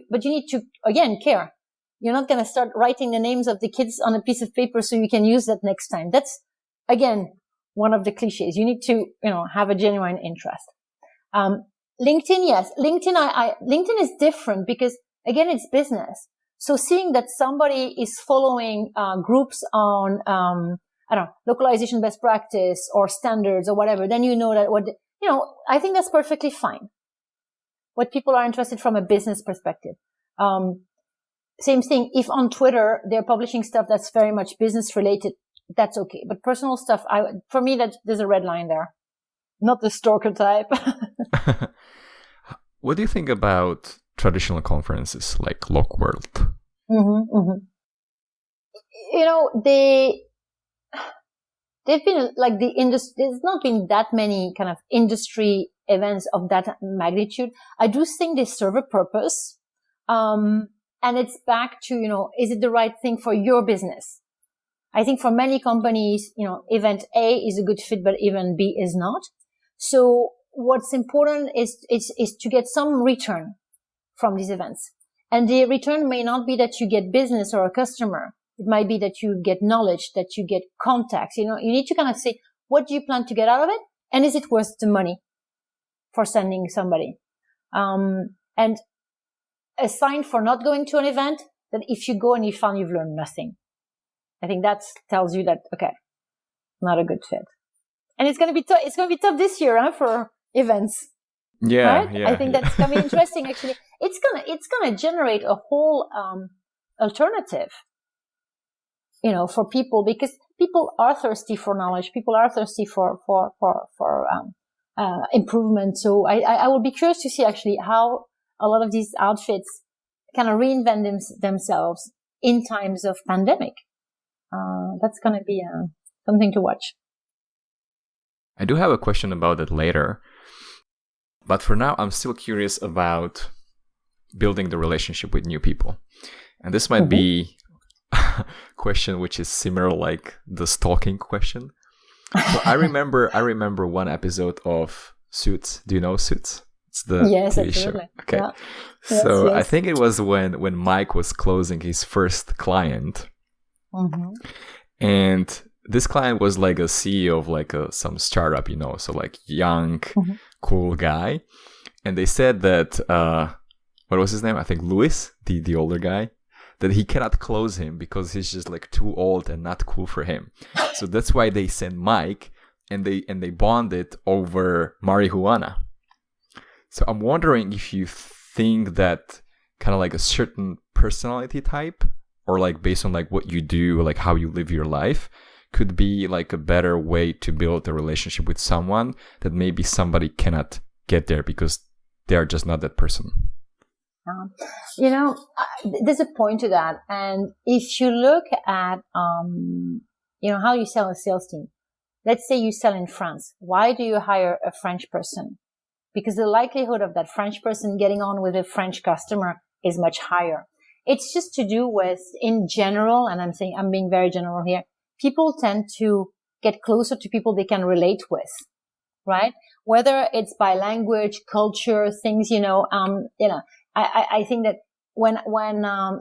But you need to again care. You're not going to start writing the names of the kids on a piece of paper so you can use that next time. That's again one of the cliches. You need to have a genuine interest. LinkedIn, yes, LinkedIn is different because again it's business. So seeing that somebody is following groups on, localization best practice or standards or whatever, then that I think that's perfectly fine. What people are interested from a business perspective. Same thing. If on Twitter they're publishing stuff that's very much business related, that's okay. But personal stuff, for me, there's a red line there. Not the stalker type. What do you think about traditional conferences like Lockworld? They've been like the industry. There's not been that many kind of industry events of that magnitude. I do think they serve a purpose. And it's back to, is it the right thing for your business? I think for many companies, event A is a good fit, but event B is not. So what's important is to get some return from these events. And the return may not be that you get business or a customer. It might be that you get knowledge, that you get contacts. You need to kind of say, what do you plan to get out of it? And is it worth the money for sending somebody? And a sign for not going to an event, that if you go and you found you've learned nothing. I think that tells you that, okay, not a good fit. And it's going to be tough. It's going to be tough this year, for events. Yeah, right? yeah. I think that's going to be interesting. Actually, it's going to generate a whole alternative, for people, because people are thirsty for knowledge. People are thirsty for improvement. So I will be curious to see actually how a lot of these outfits kind of reinvent themselves in times of pandemic. That's going to be something to watch. I do have a question about it later. But for now, I'm still curious about building the relationship with new people. And this might be a question which is similar like the stalking question. So I remember one episode of Suits. Do you know Suits? It's the Yes, TV show. absolutely. Okay. Yeah. So Yes. I think it was when Mike was closing his first client, Mm-hmm. and this client was like a CEO of like some startup, so like young, cool guy. And they said that, what was his name? I think Louis, the older guy, that he cannot close him because he's just like too old and not cool for him. So that's why they sent Mike, and they bonded over marijuana. So I'm wondering if you think that kind of like a certain personality type, or like based on like what you do, like how you live your life, could be like a better way to build a relationship with someone that maybe somebody cannot get there because they are just not that person. There's a point to that. And if you look at, how you sell a sales team, let's say you sell in France. Why do you hire a French person? Because the likelihood of that French person getting on with a French customer is much higher. It's just to do with, in general, and I'm being very general here, people tend to get closer to people they can relate with, right? Whether it's by language, culture, things, I think that when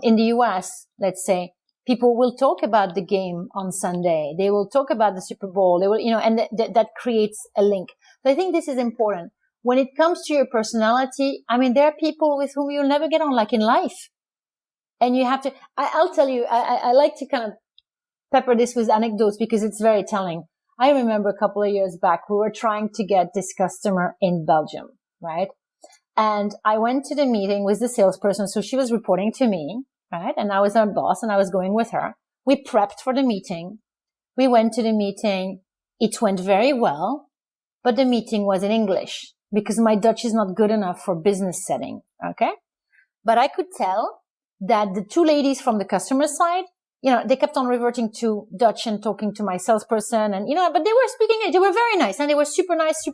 in the US, let's say, people will talk about the game on Sunday. They will talk about the Super Bowl. They will, and that creates a link. So I think this is important. When it comes to your personality, there are people with whom you'll never get on, like in life. And you have to, I'll tell you, I like to kind of pepper this with anecdotes because it's very telling. I remember a couple of years back, we were trying to get this customer in Belgium, right? And I went to the meeting with the salesperson. So she was reporting to me, right? And I was her boss and I was going with her. We prepped for the meeting. We went to the meeting. It went very well, but the meeting was in English because my Dutch is not good enough for business setting. Okay. But I could tell that the two ladies from the customer side, they kept on reverting to Dutch and talking to my salesperson and, but they were speaking it. They were very nice and they were super nice,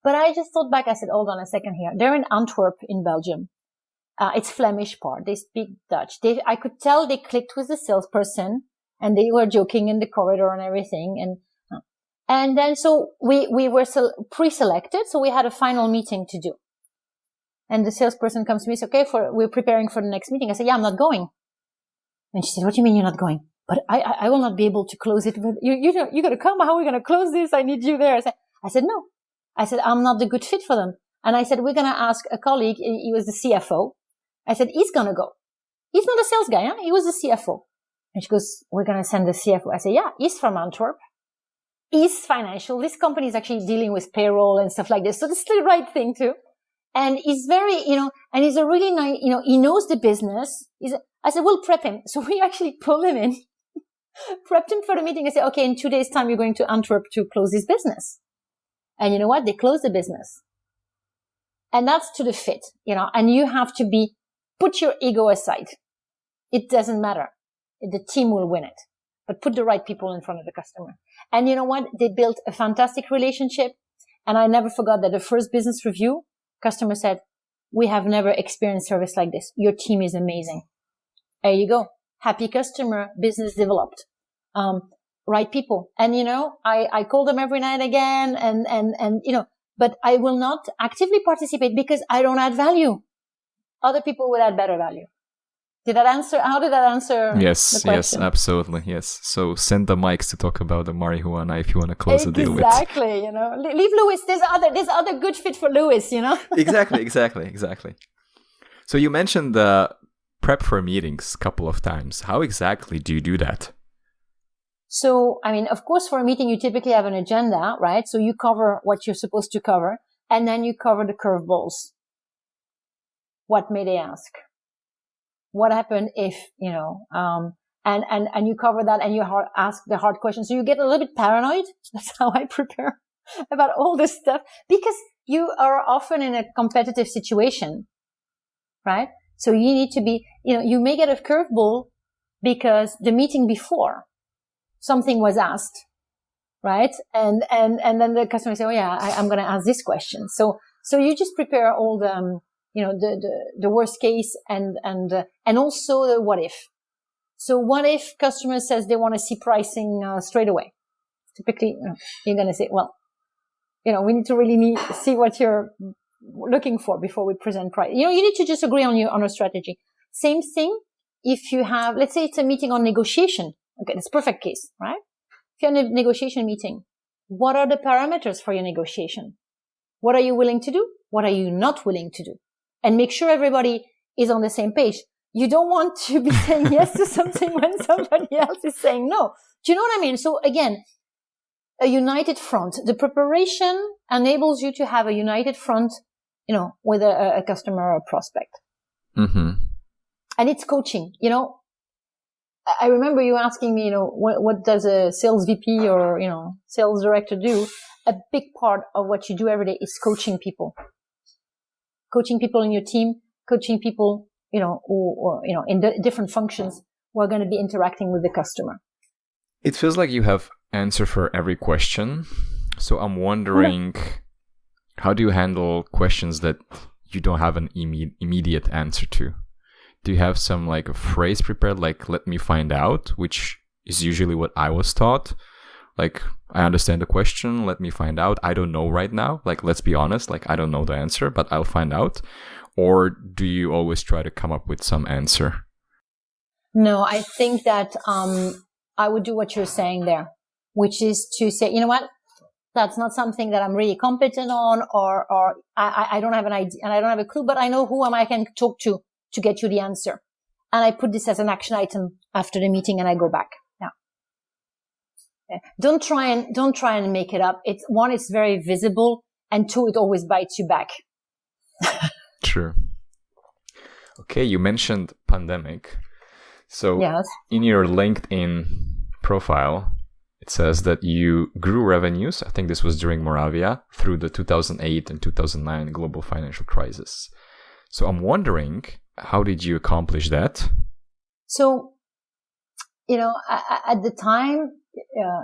but I just thought back. I said, hold on a second here. They're in Antwerp in Belgium. It's Flemish part. They speak Dutch. I could tell they clicked with the salesperson and they were joking in the corridor and everything. And then so we were pre-selected. So we had a final meeting to do. And the salesperson comes to me and says, okay, we're preparing for the next meeting. I said, yeah, I'm not going. And she said, what do you mean you're not going? But I will not be able to close it. You got to come. How are we going to close this? I need you there. I said, no. I said, I'm not the good fit for them. And I said, we're going to ask a colleague. He was the CFO. I said, he's going to go. He's not a sales guy. Huh? He was the CFO. And she goes, we're going to send the CFO. I said, yeah, he's from Antwerp. He's financial. This company is actually dealing with payroll and stuff like this. So this is the right thing too. And he's very, and he's a really nice, he knows the business. I said, we'll prep him. So we actually pulled him in, prepped him for the meeting. I said, okay, in 2 days time, you're going to Antwerp to close this business. And you know what? They closed the business. And that's to the fit, and you have to put your ego aside. It doesn't matter. The team will win it, but put the right people in front of the customer. And you know what? They built a fantastic relationship. And I never forgot that the first business review, customer said, we have never experienced service like this. Your team is amazing. There you go. Happy customer, business developed. Right people. And, I call them every night again and, but I will not actively participate because I don't add value. Other people will add better value. How did that answer the question? Yes, absolutely. Yes. So send the mics to talk about the marijuana if you want to close the deal with. Exactly. Leave Louis. There's other good fit for Louis, Exactly. So you mentioned the prep for meetings a couple of times. How exactly do you do that? So, of course, for a meeting, you typically have an agenda, right? So you cover what you're supposed to cover, and then you cover the curveballs. What may they ask? What happened if, and you cover that and you ask the hard questions. So you get a little bit paranoid. That's how I prepare about all this stuff because you are often in a competitive situation, right? So you need to be, you may get a curveball because the meeting before something was asked, right? And then the customer say, oh yeah, I'm going to ask this question. So you just prepare all the, the worst case and also the what if. So what if customer says they want to see pricing straight away? Typically, you're going to say, well, we need to really see what looking for before we present price. You need to just agree on a strategy. Same thing if you have, let's say it's a meeting on negotiation. Okay, that's a perfect case, right? If you're in a negotiation meeting, what are the parameters for your negotiation? What are you willing to do? What are you not willing to do? And make sure everybody is on the same page. You don't want to be saying yes to something when somebody else is saying no. Do you know what I mean? So again, a united front. The preparation enables you to have a united front, with a customer or a prospect. Mm-hmm. And it's coaching, I remember you asking me, what does a sales VP or, sales director do? A big part of what you do every day is coaching people. Coaching people in your team, coaching people, in the different functions who are going to be interacting with the customer. It feels like you have answer for every question. So I'm wondering, how do you handle questions that you don't have an immediate answer to? Do you have some like a phrase prepared, like "let me find out," which is usually what I was taught? Like, I understand the question, let me find out. I don't know right now. Like, let's be honest, like I don't know the answer, but I'll find out. Or do you always try to come up with some answer? No, I think that I would do what you're saying there, which is to say, you know what? That's not something that I'm really competent on, or I don't have an idea and I don't have a clue, but I know who I can talk to get you the answer. And I put this as an action item after the meeting and I go back. Yeah. Don't try and make it up. It's very visible, and two, it always bites you back. True. Okay. You mentioned pandemic. So yes. In your LinkedIn profile, it says that you grew revenues. I think this was during Moravia through the 2008 and 2009 global financial crisis. So I'm wondering, how did you accomplish that? So, at the time,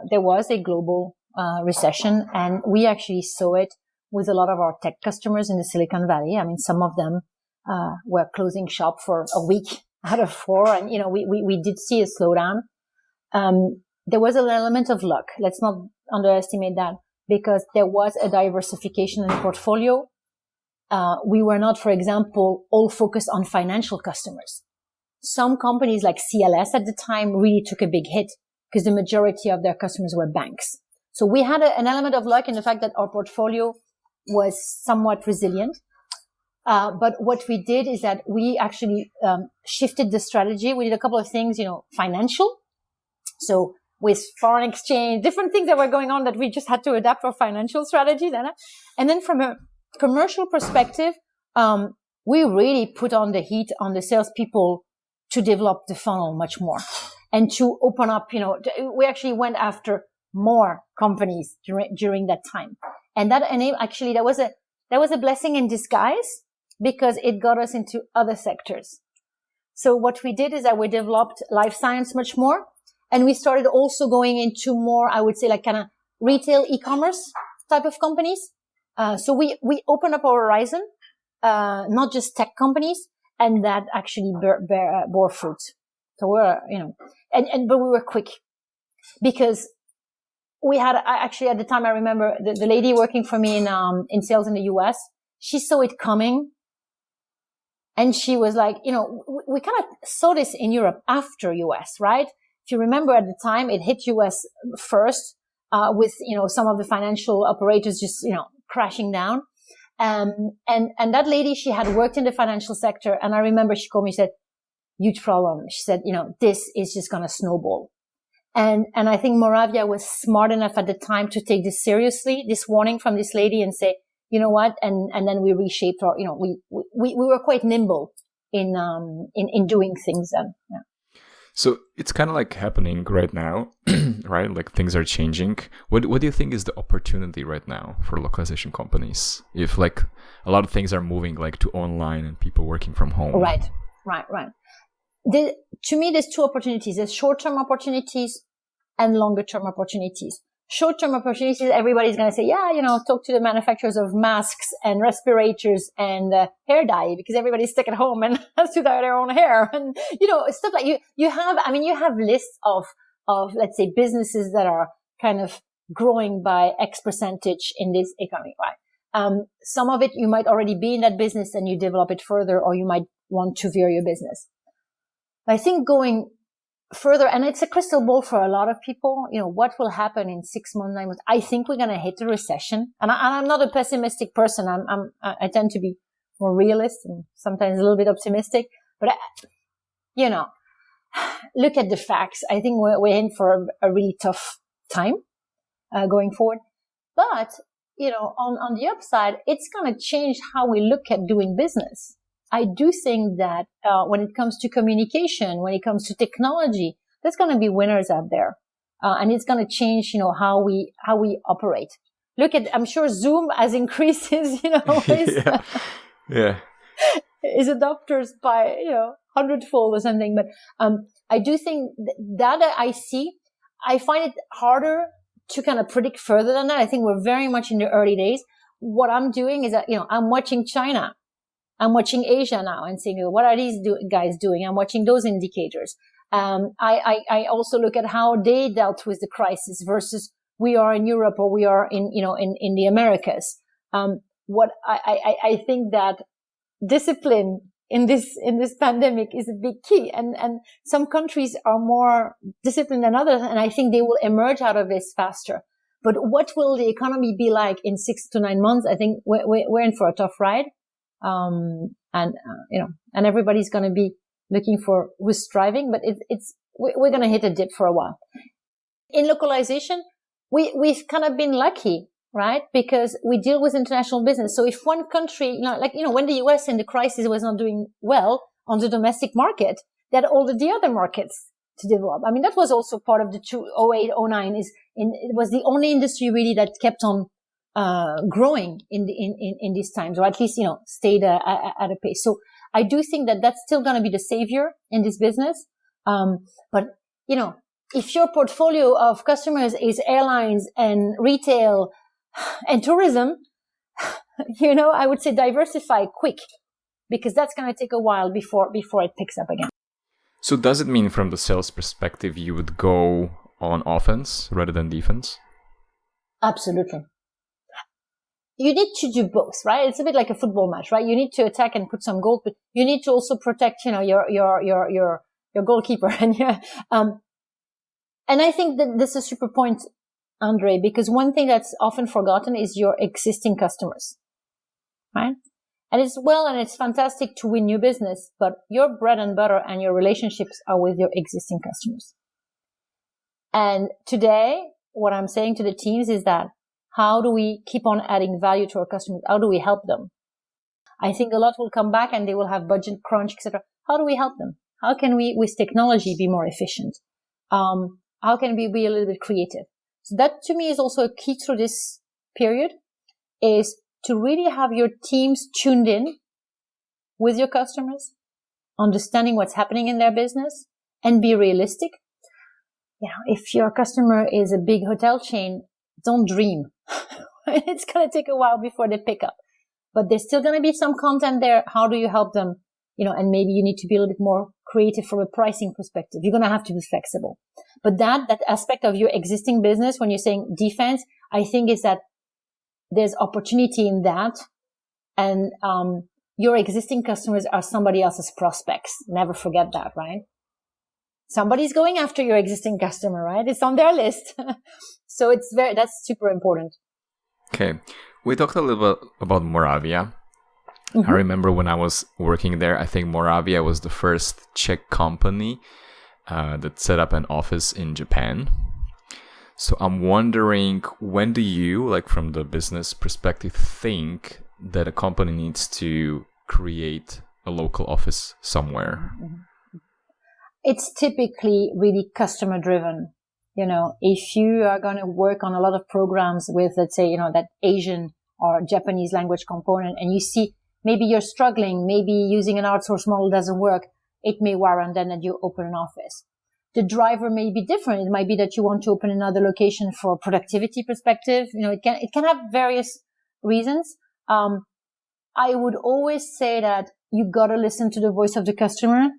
there was a global recession, and we actually saw it with a lot of our tech customers in the Silicon Valley. I mean, some of them were closing shop for a week out of 4, and we did see a slowdown. There was an element of luck. Let's not underestimate that, because there was a diversification in the portfolio. We were not, for example, all focused on financial customers. Some companies like CLS at the time really took a big hit because the majority of their customers were banks. So we had an element of luck in the fact that our portfolio was somewhat resilient. But what we did is that we actually shifted the strategy. We did a couple of things, financial. So with foreign exchange, different things that were going on that we just had to adapt our financial strategy. And then from a commercial perspective, we really put on the heat on the salespeople to develop the funnel much more and to open up, we actually went after more companies during that time. And that actually, that was a blessing in disguise because it got us into other sectors. So what we did is that we developed life science much more. And we started also going into more, I would say, like kind of retail e-commerce type of companies. So we opened up our horizon, not just tech companies, and that actually bore fruit. So we're, but we were quick because we had actually at the time, I remember the lady working for me in sales in the US, she saw it coming. And she was like, we kind of saw this in Europe after US, right? If you remember at the time, it hit US first, with, some of the financial operators just, crashing down. And that lady, she had worked in the financial sector. And I remember she called me, she said, huge problem. She said, this is just going to snowball. And I think Moravia was smart enough at the time to take this seriously, this warning from this lady, and say, you know what? And then we reshaped our, we were quite nimble in doing things then. Yeah. So it's kind of like happening right now, right? Like things are changing. What do you think is the opportunity right now for localization companies? If like a lot of things are moving like to online and people working from home. Right. To me, there's two opportunities. There's short-term opportunities and longer-term opportunities. Short-term opportunities, everybody's going to say, talk to the manufacturers of masks and respirators and hair dye because everybody's stuck at home and has to dye their own hair. And, stuff like you have lists of, let's say, businesses that are kind of growing by X percentage in this economy, right? Some of it, you might already be in that business and you develop it further, or you might want to veer your business. I think going further, and it's a crystal ball for a lot of people, what will happen in 6 months, 9 months? I think we're going to hit a recession. And I'm not a pessimistic person. I tend to be more realist and sometimes a little bit optimistic, but look at the facts. I think we're in for a really tough time, going forward. But, on the upside, it's going to change how we look at doing business. I do think that when it comes to communication, when it comes to technology, there's going to be winners out there, and it's going to change, how we operate. Look at, I'm sure Zoom has increased his, his adopters by 100-fold or something. But I do think that I find it harder to kind of predict further than that. I think we're very much in the early days. What I'm doing is that I'm watching China. I'm watching Asia now and saying, what are these guys doing? I'm watching those indicators. I also look at how they dealt with the crisis versus we are in Europe or we are in the Americas. I think that discipline in this pandemic is a big key. And some countries are more disciplined than others. And I think they will emerge out of this faster. But what will the economy be like in 6 to 9 months? I think we're in for a tough ride. And everybody's going to be looking for who's striving, but we're going to hit a dip for a while. In localization, we've kind of been lucky, right? Because we deal with international business. So if one country, when the US in the crisis was not doing well on the domestic market, they had all the other markets to develop. I mean, that was also part of the 2008, 2009 it was the only industry really that kept on growing in these times, or at least, stayed at a pace. So I do think that that's still going to be the savior in this business. But, if your portfolio of customers is airlines and retail and tourism, I would say diversify quick, because that's going to take a while before it picks up again. So does it mean from the sales perspective, you would go on offense rather than defense? Absolutely. You need to do both, right? It's a bit like a football match, right? You need to attack and put some goals, but you need to also protect, your goalkeeper. And I think that this is a super point, Andre, because one thing that's often forgotten is your existing customers, right? And it's fantastic to win new business, but your bread and butter and your relationships are with your existing customers. And today, what I'm saying to the teams is that how do we keep on adding value to our customers? How do we help them? I think a lot will come back and they will have budget crunch, etc. How do we help them? How can we, with technology, be more efficient? How can we be a little bit creative? So that to me is also a key through this period, is to really have your teams tuned in with your customers, understanding what's happening in their business, and be realistic. If your customer is a big hotel chain, don't dream. It's going to take a while before they pick up, but there's still going to be some content there. How do you help them? And maybe you need to be a little bit more creative from a pricing perspective. You're going to have to be flexible. But that aspect of your existing business, when you're saying defense, I think is that there's opportunity in that. And, your existing customers are somebody else's prospects. Never forget that, right? Somebody's going after your existing customer, right? It's on their list. So that's super important. Okay. We talked a little bit about Moravia. Mm-hmm. I remember when I was working there, I think Moravia was the first Czech company that set up an office in Japan. So I'm wondering, when do you, from the business perspective, think that a company needs to create a local office somewhere? Mm-hmm. It's typically really customer driven. If you are going to work on a lot of programs with, let's say, that Asian or Japanese language component, and you see maybe you're struggling, maybe using an outsource model doesn't work, it may warrant then that you open an office. The driver may be different. It might be that you want to open another location for productivity perspective. It can have various reasons. I would always say that you got to listen to the voice of the customer.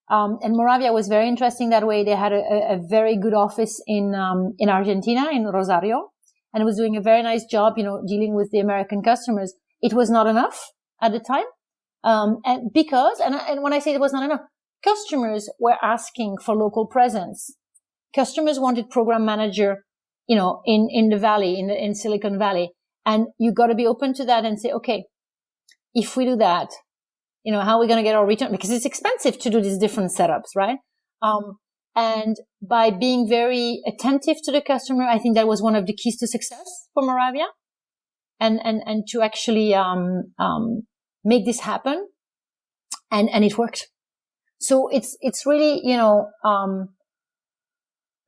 And Moravia was very interesting that way. They had a very good office in Argentina, in Rosario. and was doing a very nice job, dealing with the American customers. It was not enough at the time. And when I say it was not enough, customers were asking for local presence. Customers wanted program manager, in the valley, in Silicon Valley. And you got to be open to that and say, okay, if we do that, how are we going to get our return? Because it's expensive to do these different setups, right? And by being very attentive to the customer, I think that was one of the keys to success for Moravia, and to actually make this happen, and it worked. So it's really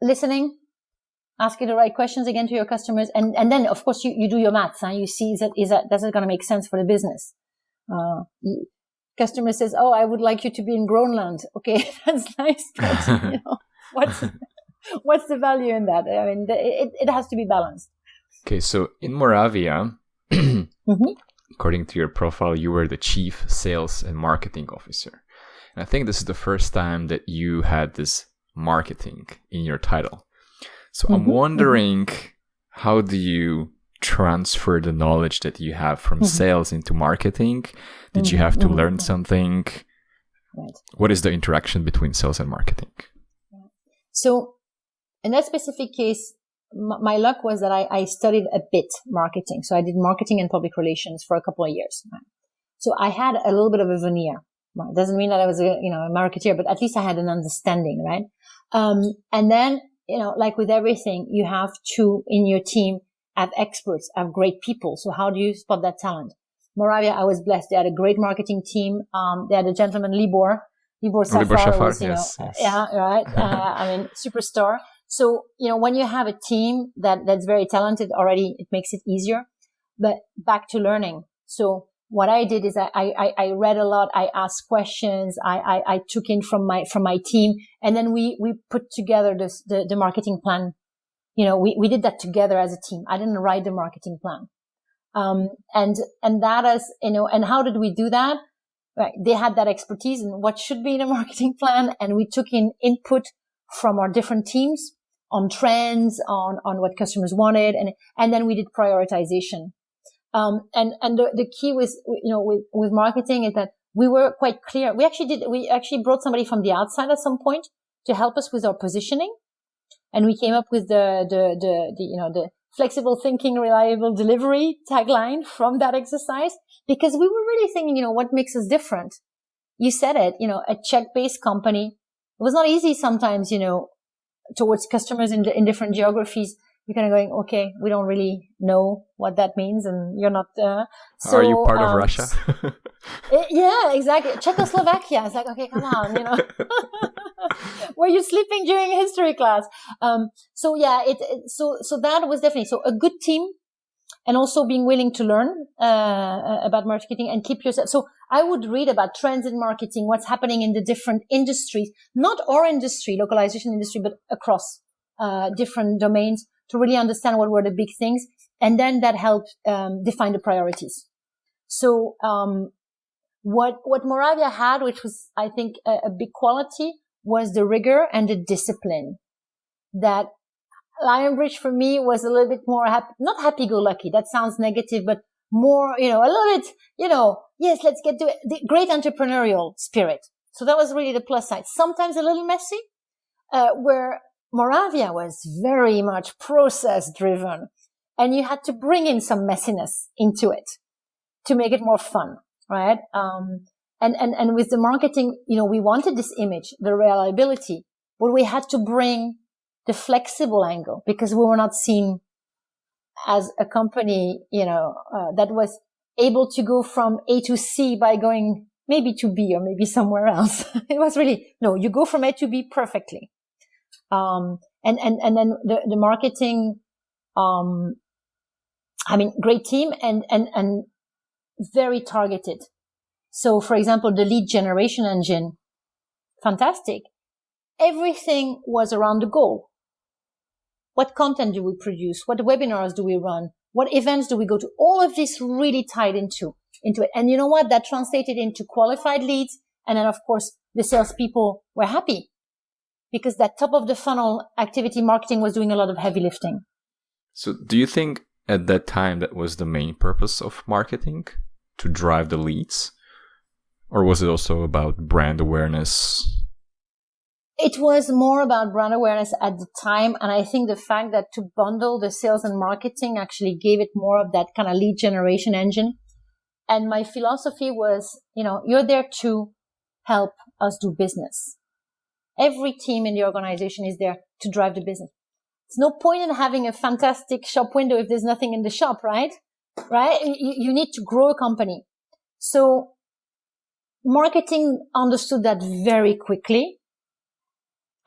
listening, asking the right questions again to your customers, and then of course you do your maths. You see does it going to make sense for the business? Customer says, "Oh, I would like you to be in Groenland." Okay, that's nice, but what's the value in that? I mean, it has to be balanced. Okay, so in Moravia, mm-hmm. according to your profile, you were the chief sales and marketing officer. And I think this is the first time that you had this marketing in your title. So I'm wondering, how do you transfer the knowledge that you have from sales into marketing? Did you have to learn something? Right. What is the interaction between sales and marketing? So in that specific case, my luck was that I studied a bit marketing. So I did marketing and public relations for a couple of years. Right? So I had a little bit of a veneer. It doesn't mean that I was a marketeer, but at least I had an understanding, right? And then, like with everything, you have to, in your team, have experts, have great people. So how do you spot that talent? Moravia, I was blessed. They had a great marketing team. They had a gentleman, Libor Safar was, yes. Yeah, right. Superstar. So, when you have a team that's very talented already, it makes it easier. But back to learning. So what I did is I read a lot. I asked questions. I took in from my team, and then we put together the marketing plan. We did that together as a team. I didn't write the marketing plan. And that is, and how did we do that? Right. They had that expertise in what should be in a marketing plan. And we took in input from our different teams on trends, on what customers wanted. And then we did prioritization. And the key with marketing is that we were quite clear. We actually brought somebody from the outside at some point to help us with our positioning. And we came up with the flexible thinking, reliable delivery tagline from that exercise, because we were really thinking, what makes us different? You said it, a check-based company. It was not easy sometimes, towards customers in different geographies. You're kind of going, okay, we don't really know what that means, and you're not. So, are you part of Russia? Yeah, exactly. Czechoslovakia. It's like, okay, come on, Were you sleeping during history class? So yeah, so that was definitely a good team, and also being willing to learn about marketing and keep yourself. So I would read about trends in marketing, what's happening in the different industries, not our industry, localization industry, but across different domains, to really understand what were the big things. And then that helped define the priorities. So what Moravia had, which was, I think, a big quality, was the rigor and the discipline. That Lionbridge for me was a little bit more not happy-go-lucky. That sounds negative, but more, a little bit, yes, let's get to it. The great entrepreneurial spirit. So that was really the plus side. Sometimes a little messy, where Moravia was very much process driven, and you had to bring in some messiness into it to make it more fun, right? And with the marketing, we wanted this image, the reliability, but we had to bring the flexible angle, because we were not seen as a company, that was able to go from A to C by going maybe to B or maybe somewhere else. It was really, no, you go from A to B perfectly. And then the marketing, great team and very targeted. So, for example, the lead generation engine, fantastic. Everything was around the goal. What content do we produce? What webinars do we run? What events do we go to? All of this really tied into it. And you know what? That translated into qualified leads. And then, of course, the salespeople were happy, because that top of the funnel activity marketing was doing a lot of heavy lifting. So do you think at that time that was the main purpose of marketing, to drive the leads? Or was it also about brand awareness? It was more about brand awareness at the time. And I think the fact that to bundle the sales and marketing actually gave it more of that kind of lead generation engine. And my philosophy was, you're there to help us do business. Every team in the organization is there to drive the business. There's no point in having a fantastic shop window if there's nothing in the shop, right? Right? You need to grow a company. So marketing understood that very quickly.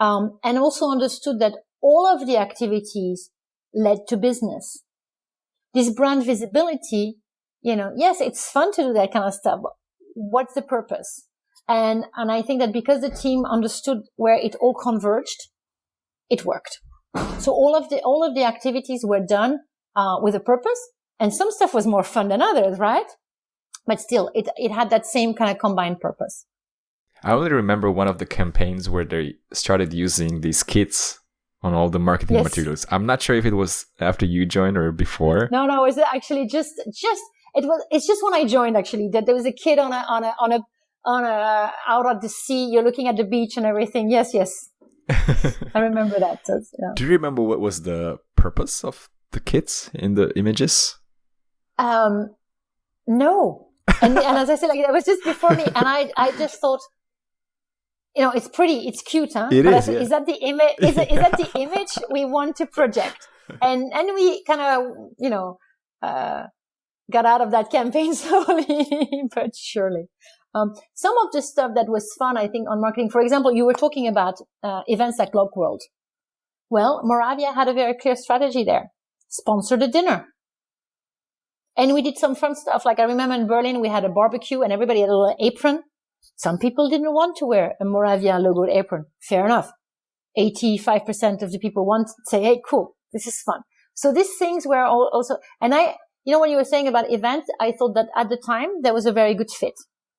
And also understood that all of the activities led to business. This brand visibility, yes, it's fun to do that kind of stuff, but what's the purpose? And I think that because the team understood where it all converged, it worked. So all of the activities were done, with a purpose, and some stuff was more fun than others, right? But still, it had that same kind of combined purpose. I only remember one of the campaigns where they started using these kits on all the marketing materials. I'm not sure if it was after you joined or before. No, it was actually it's just when I joined, actually, that there was a kid on a out at the sea. You're looking at the beach and everything. Yes. I remember that. So, yeah. Do you remember what was the purpose of the kits in the images? No. And as I said, that was just before me. And I just thought, it's pretty, it's cute, huh? It is. Is that the image? Is that the image we want to project? And we kind of, got out of that campaign slowly but surely. Some of the stuff that was fun, I think, on marketing, for example, you were talking about events like Log World. Well, Moravia had a very clear strategy there. Sponsor the dinner. And we did some fun stuff. Like I remember in Berlin, we had a barbecue and everybody had a little apron. Some people didn't want to wear a Moravia logoed apron. Fair enough. 85% of the people want to say, hey, cool, this is fun. So these things were also, and when you were saying about events, I thought that at the time there was a very good fit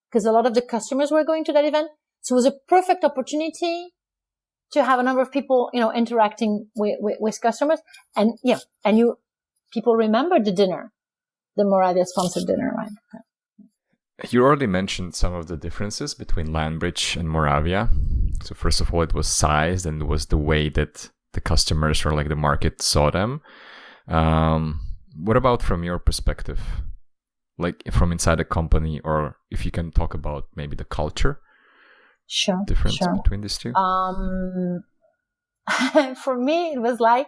because a lot of the customers were going to that event. So it was a perfect opportunity to have a number of people, interacting with customers. And people remembered the dinner, the Moravia sponsored dinner, right? You already mentioned some of the differences between Lionbridge and Moravia. So first of all, it was size and it was the way that the customers or like the market saw them. What about from your perspective, like from inside the company, or if you can talk about maybe the culture difference between these two? For me, it was like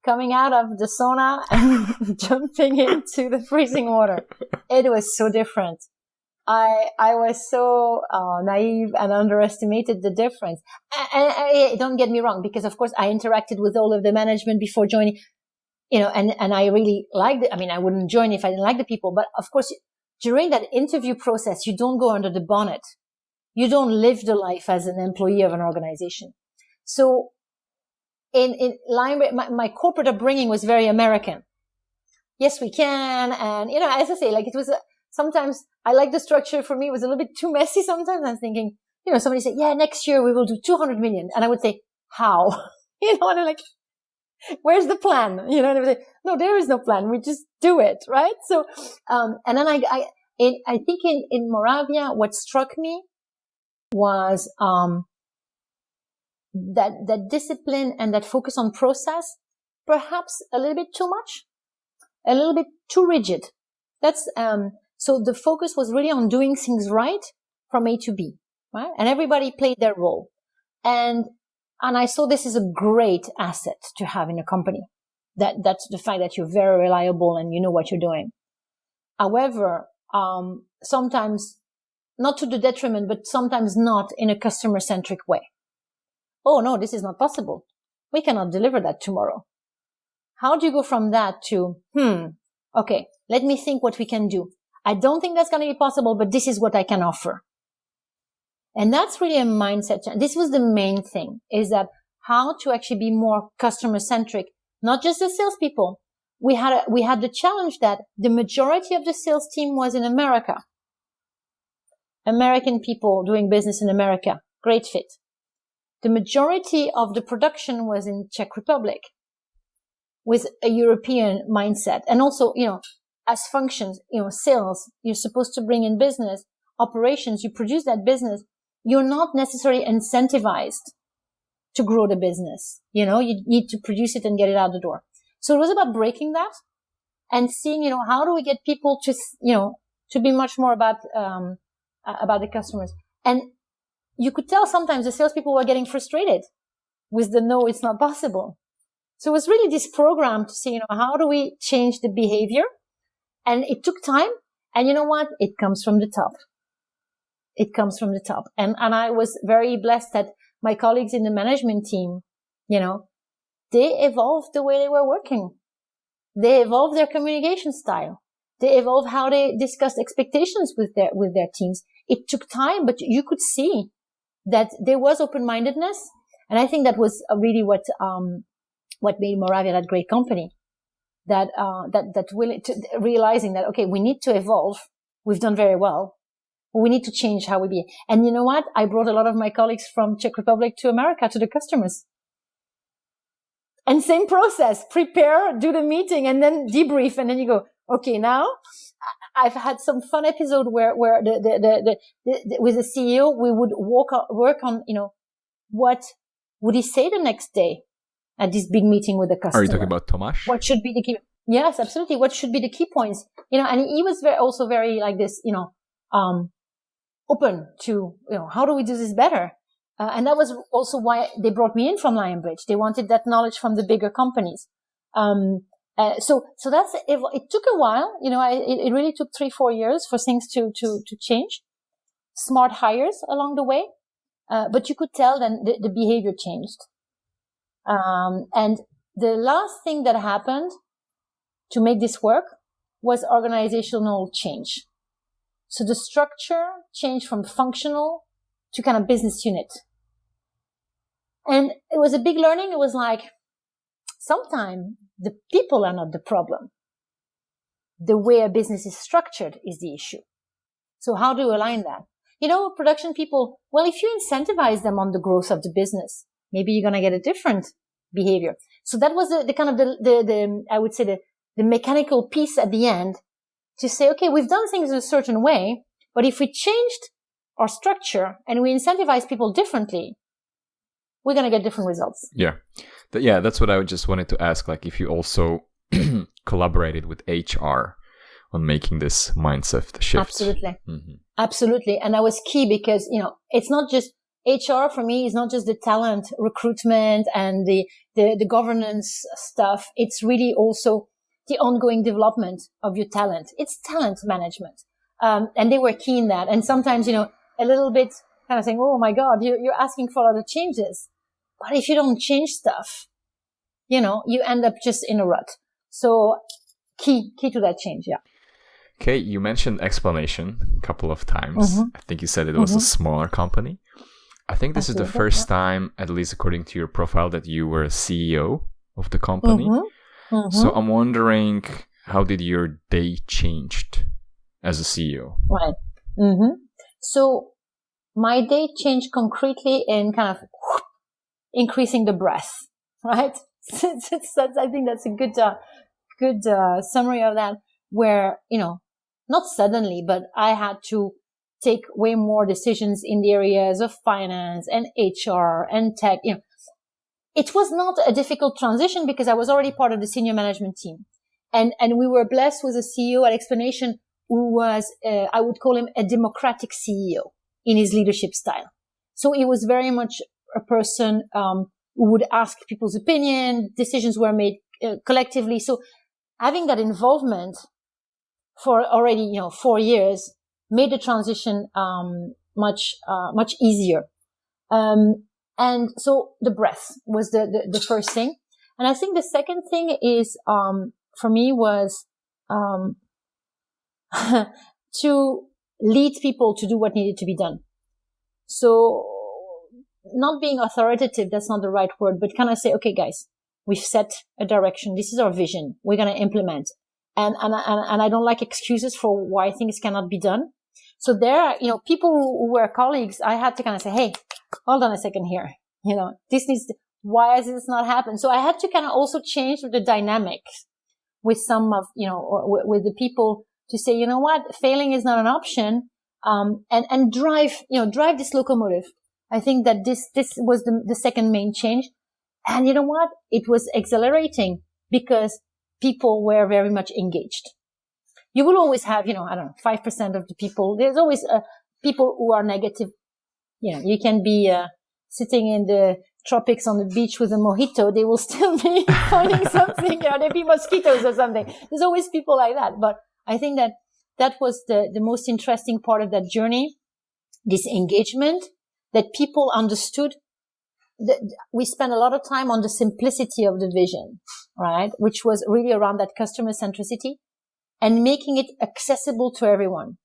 coming out of the sauna and jumping into the freezing water. It was so different. I was so naive and underestimated the difference. And don't get me wrong, because of course I interacted with all of the management before joining, and I really liked it. I mean, I wouldn't join if I didn't like the people, but of course during that interview process, you don't go under the bonnet. You don't live the life as an employee of an organization. So in Lionbridge, my corporate upbringing was very American. Yes, we can. And, as I say, like it was sometimes I like the structure. For me, it was a little bit too messy. Sometimes I'm thinking, somebody said, yeah, next year we will do 200 million. And I would say, how? And I'm like, where's the plan? And I would say, no, there is no plan. We just do it. Right. So, and then I think in Moravia, what struck me was, that discipline and that focus on process, perhaps a little bit too much, a little bit too rigid. That's, so the focus was really on doing things right from A to B, right? And everybody played their role. And I saw this as a great asset to have in a company. That's the fact that you're very reliable and you know what you're doing. However, sometimes not to the detriment, but sometimes not in a customer-centric way. Oh no, this is not possible. We cannot deliver that tomorrow. How do you go from that to, okay, let me think what we can do. I don't think that's going to be possible, but this is what I can offer. And that's really a mindset change. This was the main thing, is that how to actually be more customer-centric, not just the salespeople. We had the challenge that the majority of the sales team was in America. American people doing business in America. Great fit. The majority of the production was in Czech Republic. with a European mindset. And also, as functions, sales, you're supposed to bring in business, operations, you produce that business. You're not necessarily incentivized to grow the business. You need to produce it and get it out the door. So it was about breaking that and seeing, how do we get people to, to be much more about the customers. And you could tell sometimes the salespeople were getting frustrated with the no, it's not possible. So it was really this program to see, how do we change the behavior? And it took time. And you know what? It comes from the top. It comes from the top. And I was very blessed that my colleagues in the management team, they evolved the way they were working. They evolved their communication style. They evolved how they discussed expectations with their teams. It took time, but you could see that there was open-mindedness. And I think that was really what made Moravia that great company. That realizing that, okay, we need to evolve. We've done very well. We need to change how we be. And you know what? I brought a lot of my colleagues from Czech Republic to America, to the customers. And same process, prepare, do the meeting, and then debrief. And then you go, okay, now I've had some fun episode where with the CEO, we would work on, what would he say the next day at this big meeting with the customer? Are you talking about Tomáš? What should be the key? Yes, absolutely. What should be the key points? And he was also very like this, open to, how do we do this better? And that was also why they brought me in from Lionbridge. They wanted that knowledge from the bigger companies. So that's, it took a while, it really took 3-4 years for things to change. Smart hires along the way. But you could tell then the behavior changed. And the last thing that happened to make this work was organizational change. So the structure changed from functional to kind of business unit. And it was a big learning. It was like, sometimes the people are not the problem. The way a business is structured is the issue. So how do you align that? Production people, well, if you incentivize them on the growth of the business, maybe you're going to get a different behavior. So that was the kind of the I would say the mechanical piece at the end to say, okay, we've done things in a certain way, but if we changed our structure and we incentivize people differently, we're going to get different results. Yeah. That's what I just wanted to ask. Like, if you also collaborated with HR on making this mindset shift. Absolutely. Mm-hmm. Absolutely. And that was key because, it's not just HR for me is not just the talent recruitment and the governance stuff. It's really also the ongoing development of your talent. It's talent management. And they were key in that. And sometimes, a little bit kind of saying, oh my God, you're asking for a lot of changes. But if you don't change stuff, you end up just in a rut. So key to that change. Yeah. Okay. You mentioned Explanation a couple of times. Mm-hmm. I think you said it was a smaller company. I think this is the first time, at least according to your profile, that you were a CEO of the company. Mm-hmm. Mm-hmm. So I'm wondering, how did your day changed as a CEO? Right. Mm-hmm. So my day changed concretely in kind of increasing the breath, right? I think that's a good summary of that, where, not suddenly, but I had to take way more decisions in the areas of finance and HR and tech. It was not a difficult transition because I was already part of the senior management team. And we were blessed with a CEO at Explanation who was, I would call him a democratic CEO in his leadership style. So he was very much a person, who would ask people's opinion. Decisions were made collectively. So having that involvement for already, 4 years made the transition, much easier. And so the breath was the first thing. And I think the second thing is, for me was, to lead people to do what needed to be done. So not being authoritative, that's not the right word, but kind of say, okay, guys, we've set a direction. This is our vision. We're going to implement. And I don't like excuses for why things cannot be done. So there, people who were colleagues, I had to kind of say, hey, hold on a second here. why has this not happened? So I had to kind of also change the dynamic with some of, with the people to say, you know what, failing is not an option. And drive this locomotive. I think that this was the second main change. And you know what? It was exhilarating because people were very much engaged. You will always have, 5% of the people. There's always people who are negative. You can be sitting in the tropics on the beach with a mojito. They will still be finding something. There'll be mosquitoes or something. There's always people like that. But I think that was the most interesting part of that journey, this engagement, that people understood. We spent a lot of time on the simplicity of the vision, right? Which was really around that customer centricity and making it accessible to everyone.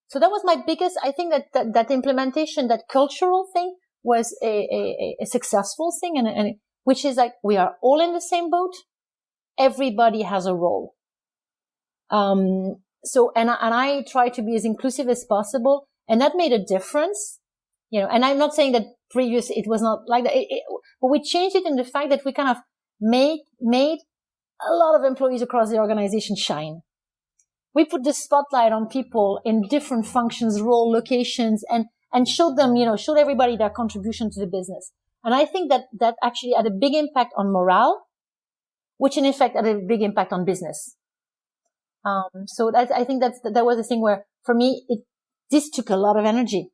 So that was my biggest, I think that implementation, that cultural thing was a successful thing, and which is like, we are all in the same boat. Everybody has a role. So, and I try to be as inclusive as possible, and that made a difference, and I'm not saying that previous, it was not like that, but we changed it in the fact that we kind of made a lot of employees across the organization shine. We put the spotlight on people in different functions, role, locations, and showed them, showed everybody their contribution to the business. And I think that actually had a big impact on morale, which in effect had a big impact on business. So I think that was the thing where, for me, this took a lot of energy.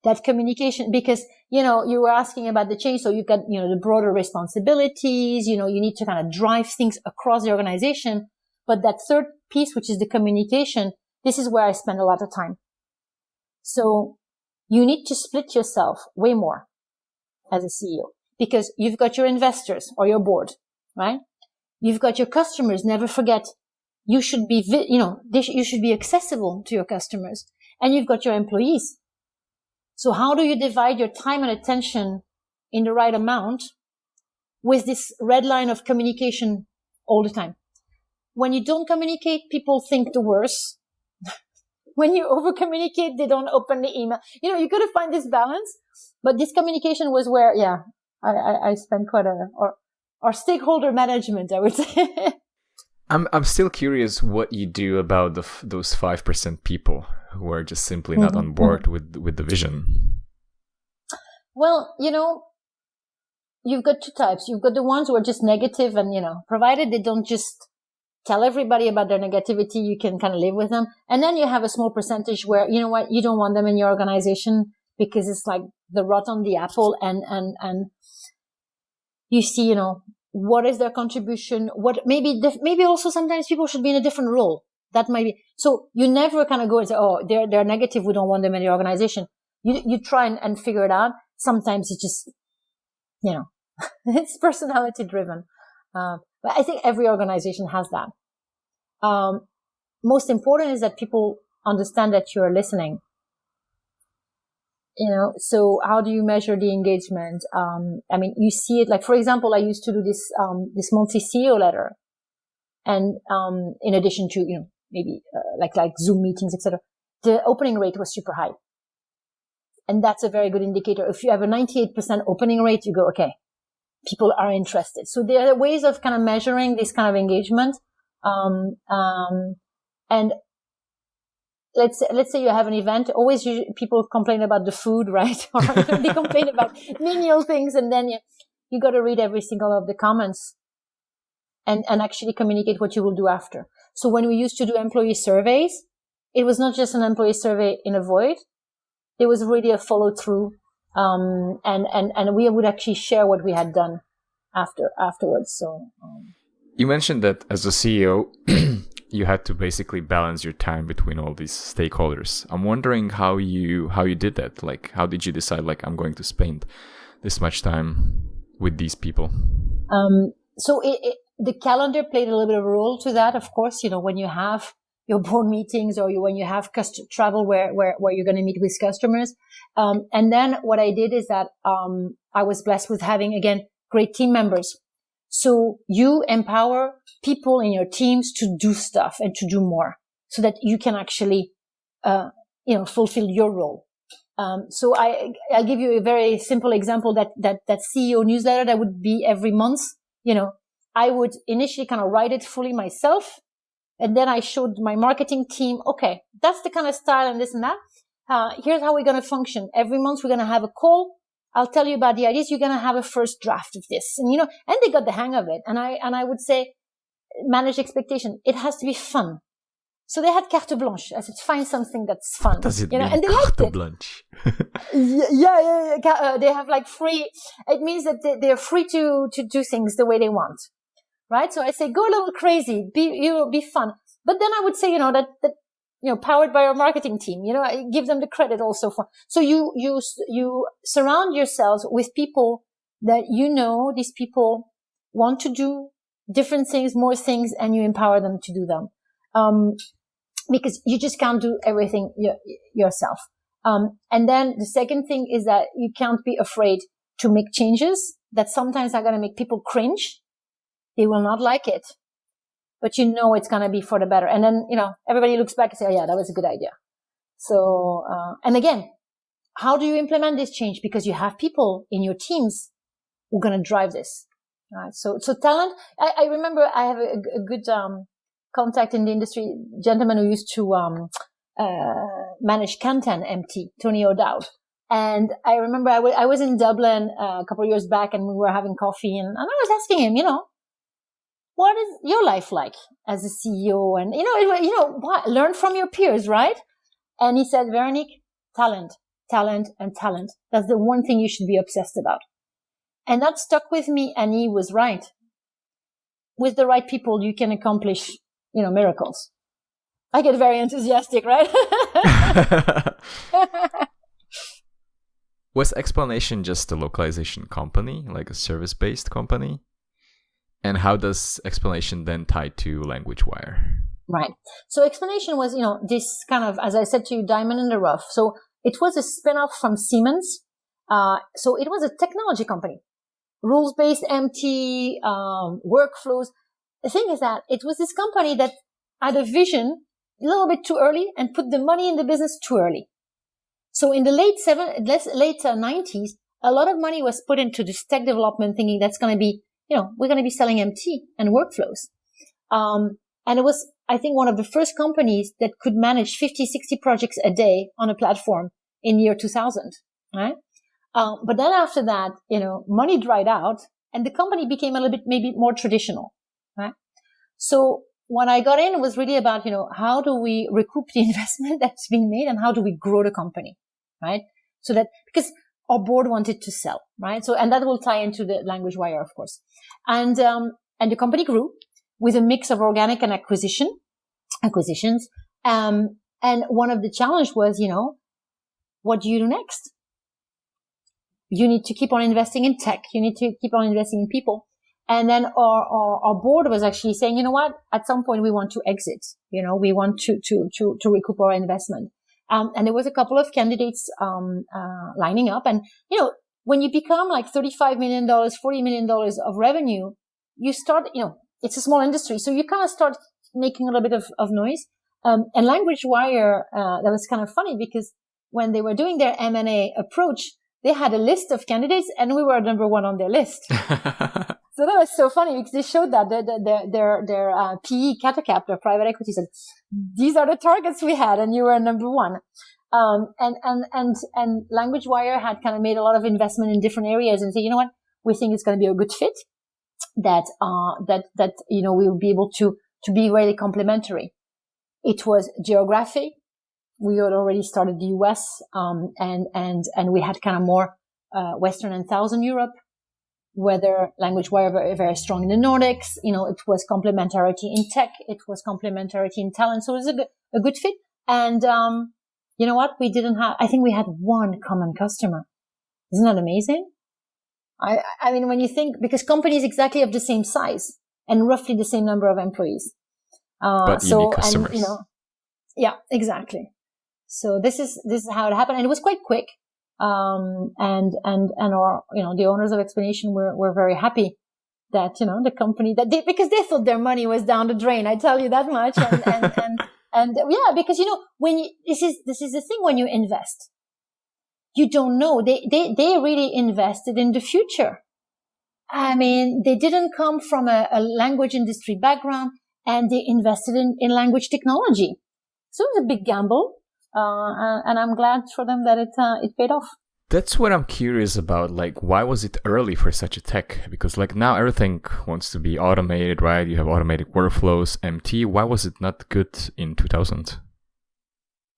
That communication, because, you were asking about the change. So you got, the broader responsibilities, you need to kind of drive things across the organization. But that third piece, which is the communication, this is where I spend a lot of time. So you need to split yourself way more as a CEO, because you've got your investors or your board, right? You've got your customers. Never forget, you should be, you should be accessible to your customers, and you've got your employees. So how do you divide your time and attention in the right amount with this red line of communication all the time? When you don't communicate, people think the worst. When you over communicate, they don't open the email. You got to find this balance. But this communication was where, I spent quite or stakeholder management, I would say. I'm still curious what you do about those 5% people who are just simply not on board with the vision. Well, you've got two types. You've got the ones who are just negative, and provided they don't just tell everybody about their negativity, you can kind of live with them. And then you have a small percentage where, you don't want them in your organization because it's like the rot on the apple, and you see, what is their contribution? What maybe also sometimes people should be in a different role. That might be. So you never kind of go and say, oh, they're negative, we don't want them in the organization. You try and figure it out. Sometimes it just, it's personality driven. But I think every organization has that. Most important is that people understand that you're listening. So how do you measure the engagement? You see it, like, for example, I used to do this monthly CEO letter. And, in addition to, maybe, like Zoom meetings, etc., the opening rate was super high. And that's a very good indicator. If you have a 98% opening rate, you go, okay, people are interested. So there are ways of kind of measuring this kind of engagement. And let's say you have an event. Always people complain about the food, right? Or they complain about menial things, and then you got to read every single of the comments and actually communicate what you will do after. So when we used to do employee surveys, it was not just an employee survey in a void. There was really a follow through. And we would actually share what we had done afterwards. So, you mentioned that as a CEO, you had to basically balance your time between all these stakeholders. I'm wondering how you did that. Like, how did you decide, like, I'm going to spend this much time with these people? So the calendar played a little bit of a role to that. Of course, when you have your board meetings or when you have travel where you're going to meet with customers. And then what I did is that, I was blessed with having, again, great team members. So you empower people in your teams to do stuff and to do more so that you can actually, fulfill your role. So I'll give you a very simple example that CEO newsletter that would be every month. I would initially kind of write it fully myself. And then I showed my marketing team, okay, that's the kind of style and this and that. Here's how we're going to function. Every month we're going to have a call. I'll tell you about the ideas. You're going to have a first draft of this. And, and they got the hang of it. And I would say manage expectation. It has to be fun. So they had carte blanche. I said, find something that's fun. What does it mean, and they liked carte blanche? Yeah. They have like free. It means that they're free to do things the way they want. Right. So I say, go a little crazy, be fun. But then I would say, that powered by our marketing team, I give them the credit also for. So you surround yourselves with people that, these people want to do different things, more things, and you empower them to do them. Because you just can't do everything yourself. And then the second thing is that you can't be afraid to make changes that sometimes are going to make people cringe. They will not like it, but it's going to be for the better. And then, everybody looks back and say, oh yeah, that was a good idea. So, and again, how do you implement this change? Because you have people in your teams who are going to drive this. Right. So talent, I remember I have a good, contact in the industry, gentleman who used to, manage Canton MT, Tony O'Dowd. And I remember I was in Dublin a couple of years back and we were having coffee and I was asking him, what is your life like as a CEO? And, what? Learn from your peers, right? And he said, Véronique, talent, and talent. That's the one thing you should be obsessed about. And that stuck with me. And he was right. With the right people, you can accomplish, miracles. I get very enthusiastic, right? Was Explanation just a localization company, like a service-based company? And how does Explanation then tie to LanguageWire? Right. So Explanation was, this kind of, as I said to you, diamond in the rough. So it was a spin-off from Siemens. So it was a technology company, rules-based, MT, workflows. The thing is that it was this company that had a vision a little bit too early and put the money in the business too early. So in the late 90s, a lot of money was put into this tech development thinking that's going to be, we're going to be selling MT and workflows. And it was, I think, one of the first companies that could manage 50, 60 projects a day on a platform in year 2000, right? But then after that, money dried out and the company became a little bit maybe more traditional, right? So when I got in, it was really about, how do we recoup the investment that's been made and how do we grow the company, right? So that, because our board wanted to sell, right? So, and that will tie into the LanguageWire, of course. And the company grew with a mix of organic and acquisitions. And one of the challenge was, what do you do next? You need to keep on investing in tech. You need to keep on investing in people. And then our board was actually saying, at some point we want to exit. We want to recoup our investment. And there was a couple of candidates, lining up. And, when you become like $35 million, $40 million of revenue, you start, it's a small industry. So you kind of start making a little bit of noise. And LanguageWire, that was kind of funny because when they were doing their M&A approach, they had a list of candidates and we were number one on their list. So that was so funny because they showed that their PE Catacap, their private equity said, these are the targets we had and you were number one. And LanguageWire had kind of made a lot of investment in different areas and said, we think it's going to be a good fit that we will be able to be really complementary. It was geography. We had already started the US, and we had kind of more, Western and Southern Europe, whether LanguageWire very, very strong in the Nordics. It was complementarity in tech. It was complementarity in talent. So it was a good fit. And, you know what? I think we had one common customer. Isn't that amazing? I mean, when you think, because companies exactly of the same size and roughly the same number of employees. But unique customers. And, yeah, exactly. So this is how it happened. And it was quite quick. And our, the owners of Explanation were very happy that, the company because they thought their money was down the drain. I tell you that much. And yeah, because, this is the thing when you invest. you don't know. They really invested in the future. I mean, they didn't come from a language industry background, and they invested in language technology. So it was a big gamble, and I'm glad for them that it paid off. That's what I'm curious about. Like, why was it early for such a tech? Because like now everything wants to be automated, right? You have automated workflows, MT. Why was it not good in 2000?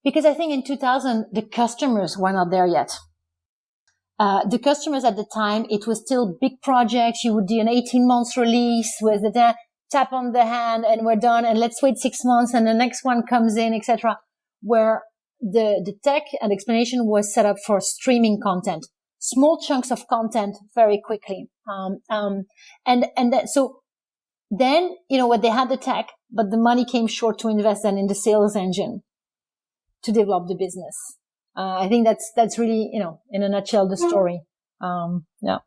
Because I think in 2000, the customers were not there yet. The customers at the time, it was still big projects. You would do an 18 months release with the tap on the hand and we're done. And let's wait 6 months and the next one comes in, etc. Where the tech and explanation was set up for streaming content, small chunks of content very quickly. So then, what they had the tech, but the money came short to invest then in the sales engine to develop the business. I think that's really, in a nutshell, the story. Yeah.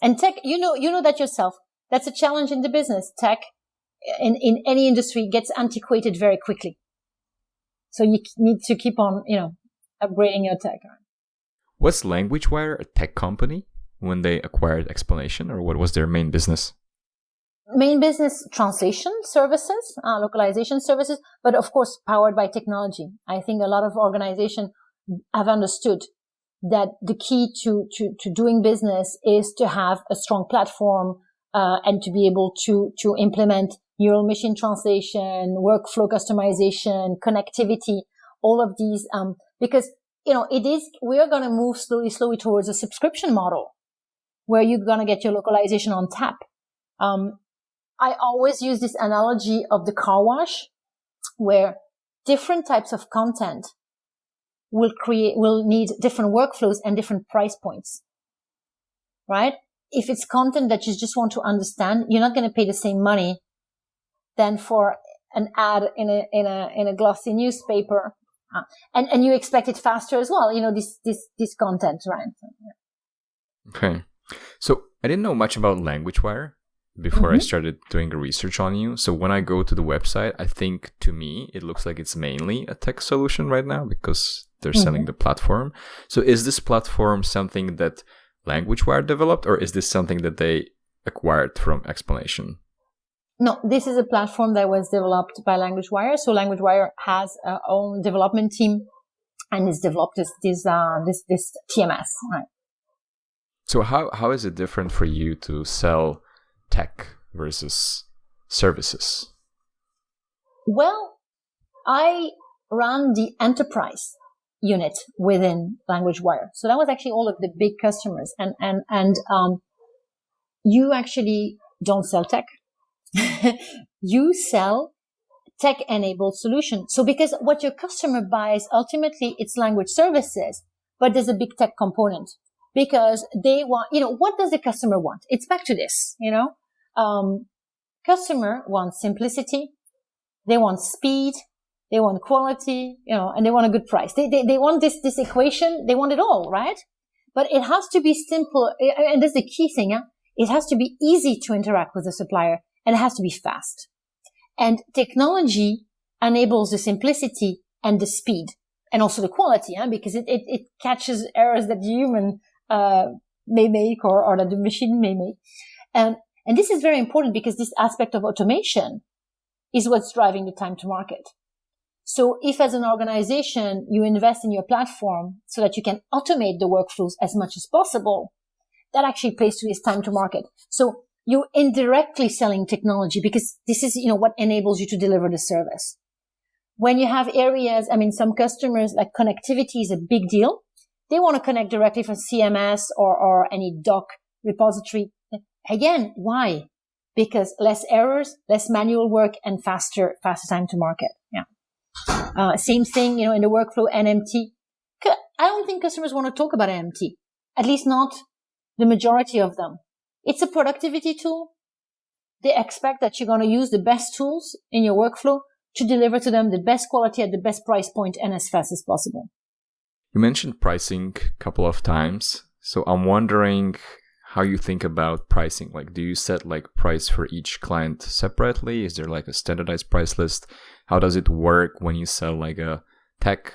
And tech, you know that yourself. That's a challenge in the business. Tech in any industry gets antiquated very quickly. So you need to keep on, upgrading your tech. Was LanguageWire a tech company when they acquired Explanation, or what was their main business? Main business, translation services, localization services, but of course powered by technology. I think a lot of organizations have understood that the key to doing business is to have a strong platform, and to be able to implement neural machine translation, workflow customization, connectivity, all of these, because, we are going to move slowly towards a subscription model where you're going to get your localization on tap. I always use this analogy of the car wash where different types of content will need different workflows and different price points, right? If it's content that you just want to understand, you're not going to pay the same money than for an ad in a glossy newspaper, and you expect it faster as well. This content, right? Okay, so I didn't know much about LanguageWire before I started doing the research on you. So when I go to the website, I think to me it looks like it's mainly a tech solution right now because they're selling the platform. So is this platform something that LanguageWire developed, or is this something that they acquired from Explanation? No, this is a platform that was developed by LanguageWire. So LanguageWire has a own development team and has developed this TMS. Right. So how is it different for you to sell tech versus services? Well, I ran the enterprise unit within LanguageWire. So that was actually all of the big customers. And you actually don't sell tech. You sell tech-enabled solution. So because what your customer buys, ultimately it's language services, but there's a big tech component because they want, what does the customer want? It's back to this, customer wants simplicity. They want speed. They want quality, and they want a good price. They want this equation. They want it all, right? But it has to be simple. And that's the key thing. It has to be easy to interact with the supplier, and it has to be fast. And technology enables the simplicity and the speed and also the quality, because it catches errors that the human, may make or that the machine may make. And this is very important because this aspect of automation is what's driving the time to market. So if as an organization, you invest in your platform so that you can automate the workflows as much as possible, that actually plays to this time to market. So you're indirectly selling technology because this is, what enables you to deliver the service. When you have areas, some customers, like connectivity is a big deal. They want to connect directly from CMS or any doc repository. Again, why? Because less errors, less manual work, and faster time to market. Yeah. Same thing, in the workflow NMT. I don't think customers want to talk about NMT. At least not the majority of them. It's a productivity tool. They expect that you're going to use the best tools in your workflow to deliver to them the best quality at the best price point and as fast as possible. You mentioned pricing a couple of times. So I'm wondering how you think about pricing. Like, do you set price for each client separately? Is there a standardized price list? How does it work when you sell a tech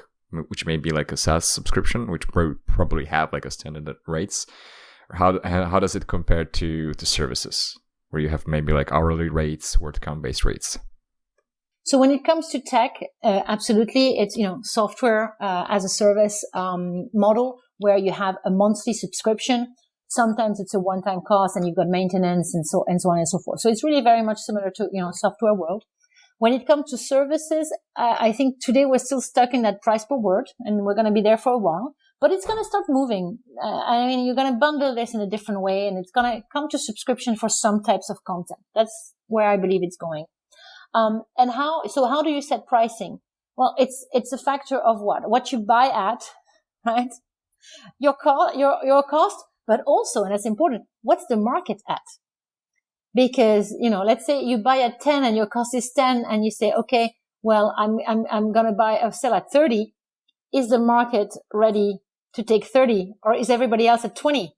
which may be like a SaaS subscription, which probably have like a standard rates? How does it compare to services where you have maybe like hourly rates, word count based rates? So when it comes to tech, absolutely, it's, software as a service model where you have a monthly subscription. Sometimes it's a one-time cost and you've got maintenance and so on and so forth. So it's really very much similar to, software world. When it comes to services, I think today we're still stuck in that price per word and we're going to be there for a while, but it's going to start moving. You're going to bundle this in a different way and it's going to come to subscription for some types of content. That's where I believe it's going. And how do you set pricing? Well, it's a factor of what you buy at, right? Your cost, but also, and that's important, what's the market at? Because, let's say you buy at 10 and your cost is 10 and you say, okay, well, I'm going to sell at 30. Is the market ready to take 30 or is everybody else at 20?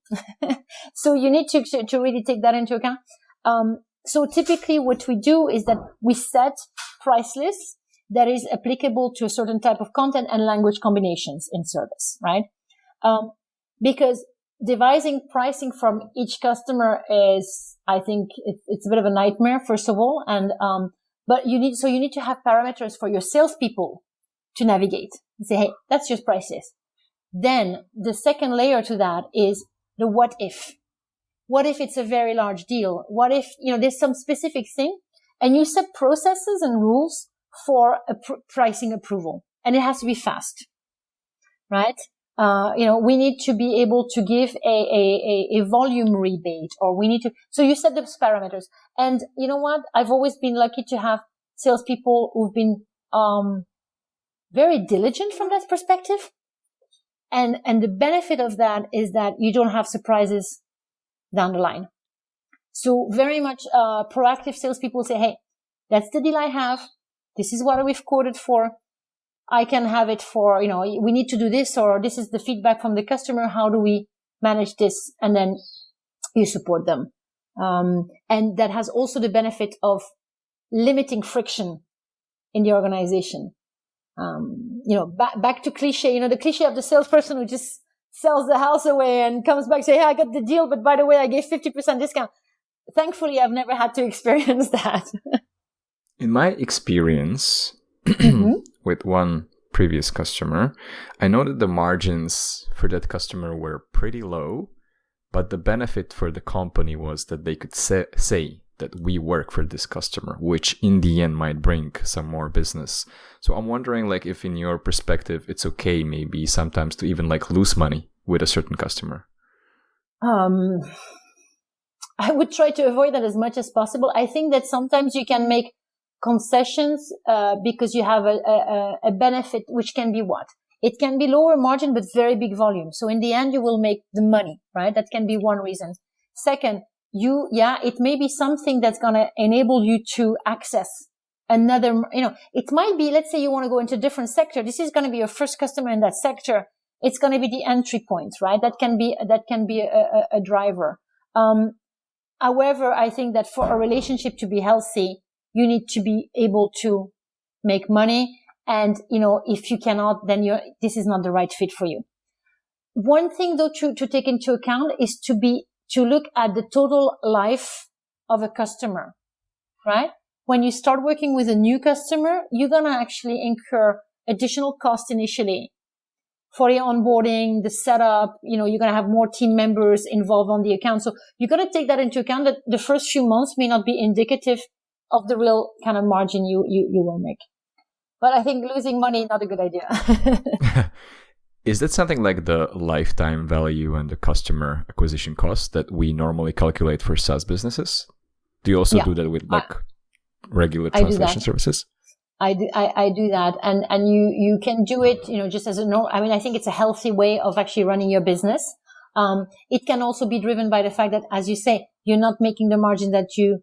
So you need to really take that into account. So typically what we do is that we set price lists that is applicable to a certain type of content and language combinations in service, right? Because devising pricing from each customer is, I think it's a bit of a nightmare, first of all. And, but you need to have parameters for your salespeople to navigate and say, hey, that's just price list. Then the second layer to that is the what if. What if it's a very large deal? What if, there's some specific thing and you set processes and rules for a pricing approval and it has to be fast, right? We need to be able to give a volume rebate or so you set those parameters. And you know what? I've always been lucky to have salespeople who've been, very diligent from that perspective. And the benefit of that is that you don't have surprises down the line. So very much proactive salespeople say, hey, that's the deal I have. This is what we've quoted for. I can have it for, we need to do this or this is the feedback from the customer. How do we manage this? And then you support them. And that has also the benefit of limiting friction in the organization. Back to cliche, the cliche of the salesperson who just sells the house away and comes back and say, hey, I got the deal, but by the way, I gave 50% discount. Thankfully, I've never had to experience that. In my experience with one previous customer, I know that the margins for that customer were pretty low, but the benefit for the company was that they could say that we work for this customer, which in the end might bring some more business. So I'm wondering, if in your perspective, it's okay maybe sometimes to even lose money with a certain customer. I would try to avoid that as much as possible. I think that sometimes you can make concessions because you have a benefit, which can be what? It can be lower margin, but very big volume. So in the end, you will make the money, right? That can be one reason. Second, it may be something that's going to enable you to access another, it might be, let's say you want to go into a different sector. This is going to be your first customer in that sector. It's going to be the entry point, right? That can be a driver. However, I think that for a relationship to be healthy, you need to be able to make money. And, if you cannot, then this is not the right fit for you. One thing though to take into account is to look at the total life of a customer, right? When you start working with a new customer, you're going to actually incur additional cost initially for the onboarding, the setup, you're going to have more team members involved on the account. So you got to take that into account that the first few months may not be indicative of the real kind of margin you will make. But I think losing money is not a good idea. Is that something like the lifetime value and the customer acquisition cost that we normally calculate for SaaS businesses? Do you also do that with regular translation services? I do that. And you can do it, just as I think it's a healthy way of actually running your business. It can also be driven by the fact that, as you say, you're not making the margin that you